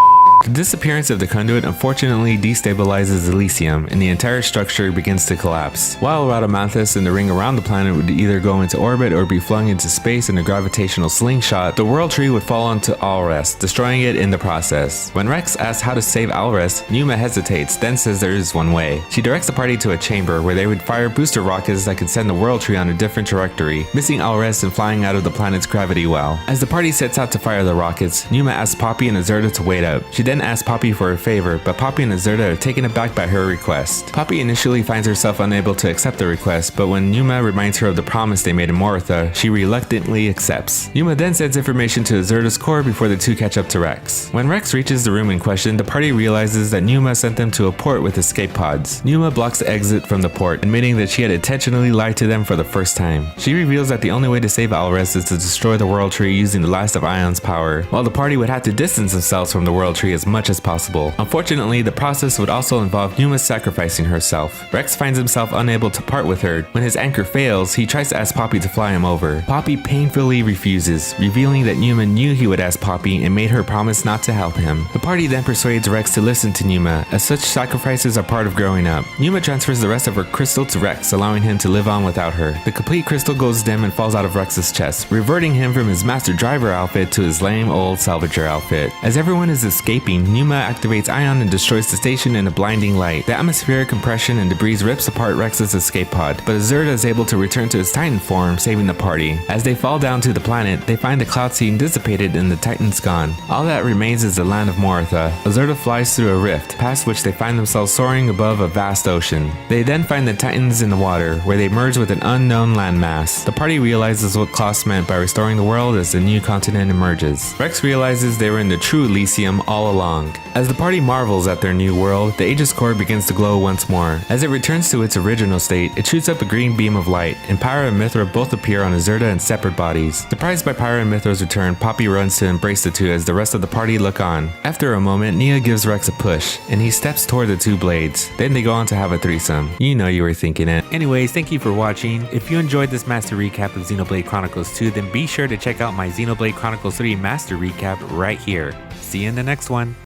The disappearance of the conduit unfortunately destabilizes Elysium, and the entire structure begins to collapse. While Rhadamanthus and the ring around the planet would either go into orbit or be flung into space in a gravitational slingshot, the World Tree would fall onto Alrest, destroying it in the process. When Rex asks how to save Alrest, Yuma hesitates, then says there is one way. She directs the party to a chamber where they would fire booster rockets that could send the World Tree on a different trajectory, missing Alrest and flying out of the planet's gravity well. As the party sets out to fire the rockets, Yuma asks Poppy and Azurda to wait up. She then asks Poppy for a favor, but Poppy and Azurda are taken aback by her request. Poppy initially finds herself unable to accept the request, but when Yuma reminds her of the promise they made in Moritha, she reluctantly accepts. Yuma then sends information to Azurda's core before the two catch up to Rex. When Rex reaches the room in question, the party realizes that Yuma sent them to a port with escape pods. Yuma blocks the exit from the port, admitting that she had intentionally lied to them for the first time. She reveals that the only way to save Alrest is to destroy the World Tree using the last of Ion's power, while the party would have to distance themselves from the World Tree as much as possible. Unfortunately, the process would also involve Yuma sacrificing herself. Rex finds himself unable to part with her. When his anchor fails, he tries to ask Poppy to fly him over. Poppy painfully refuses, revealing that Yuma knew he would ask Poppy and made her promise not to help him. The party then persuades Rex to listen to Yuma, as such sacrifices are part of growing up. Yuma transfers the rest of her crystal to Rex, allowing him to live on without her. The complete crystal goes dim and falls out of Rex's chest, reverting him from his master driver outfit to his lame old salvager outfit. As everyone is escaping, Yuma activates Ion and destroys the station in a blinding light. The atmospheric compression and debris rips apart Rex's escape pod, but Azurda is able to return to his Titan form, saving the party. As they fall down to the planet, they find the cloud scene dissipated and the Titans gone. All that remains is the land of Moritha. Azurda flies through a rift, past which they find themselves soaring above a vast ocean. They then find the Titans in the water, where they merge with an unknown landmass. The party realizes what Klaus meant by restoring the world as the new continent emerges. Rex realizes they were in the true Elysium all along. As the party marvels at their new world, the Aegis core begins to glow once more. As it returns to its original state, it shoots up a green beam of light, and Pyra and Mithra both appear on Azurda in separate bodies. Surprised by Pyra and Mithra's return, Poppy runs to embrace the two as the rest of the party look on. After a moment, Nia gives Rex a push, and he steps toward the two blades. Then they go on to have a threesome. You know you were thinking it. Anyways, thank you for watching. If you enjoyed this master recap of Xenoblade Chronicles 2, then be sure to check out my Xenoblade Chronicles 3 master recap right here. See you in the next one.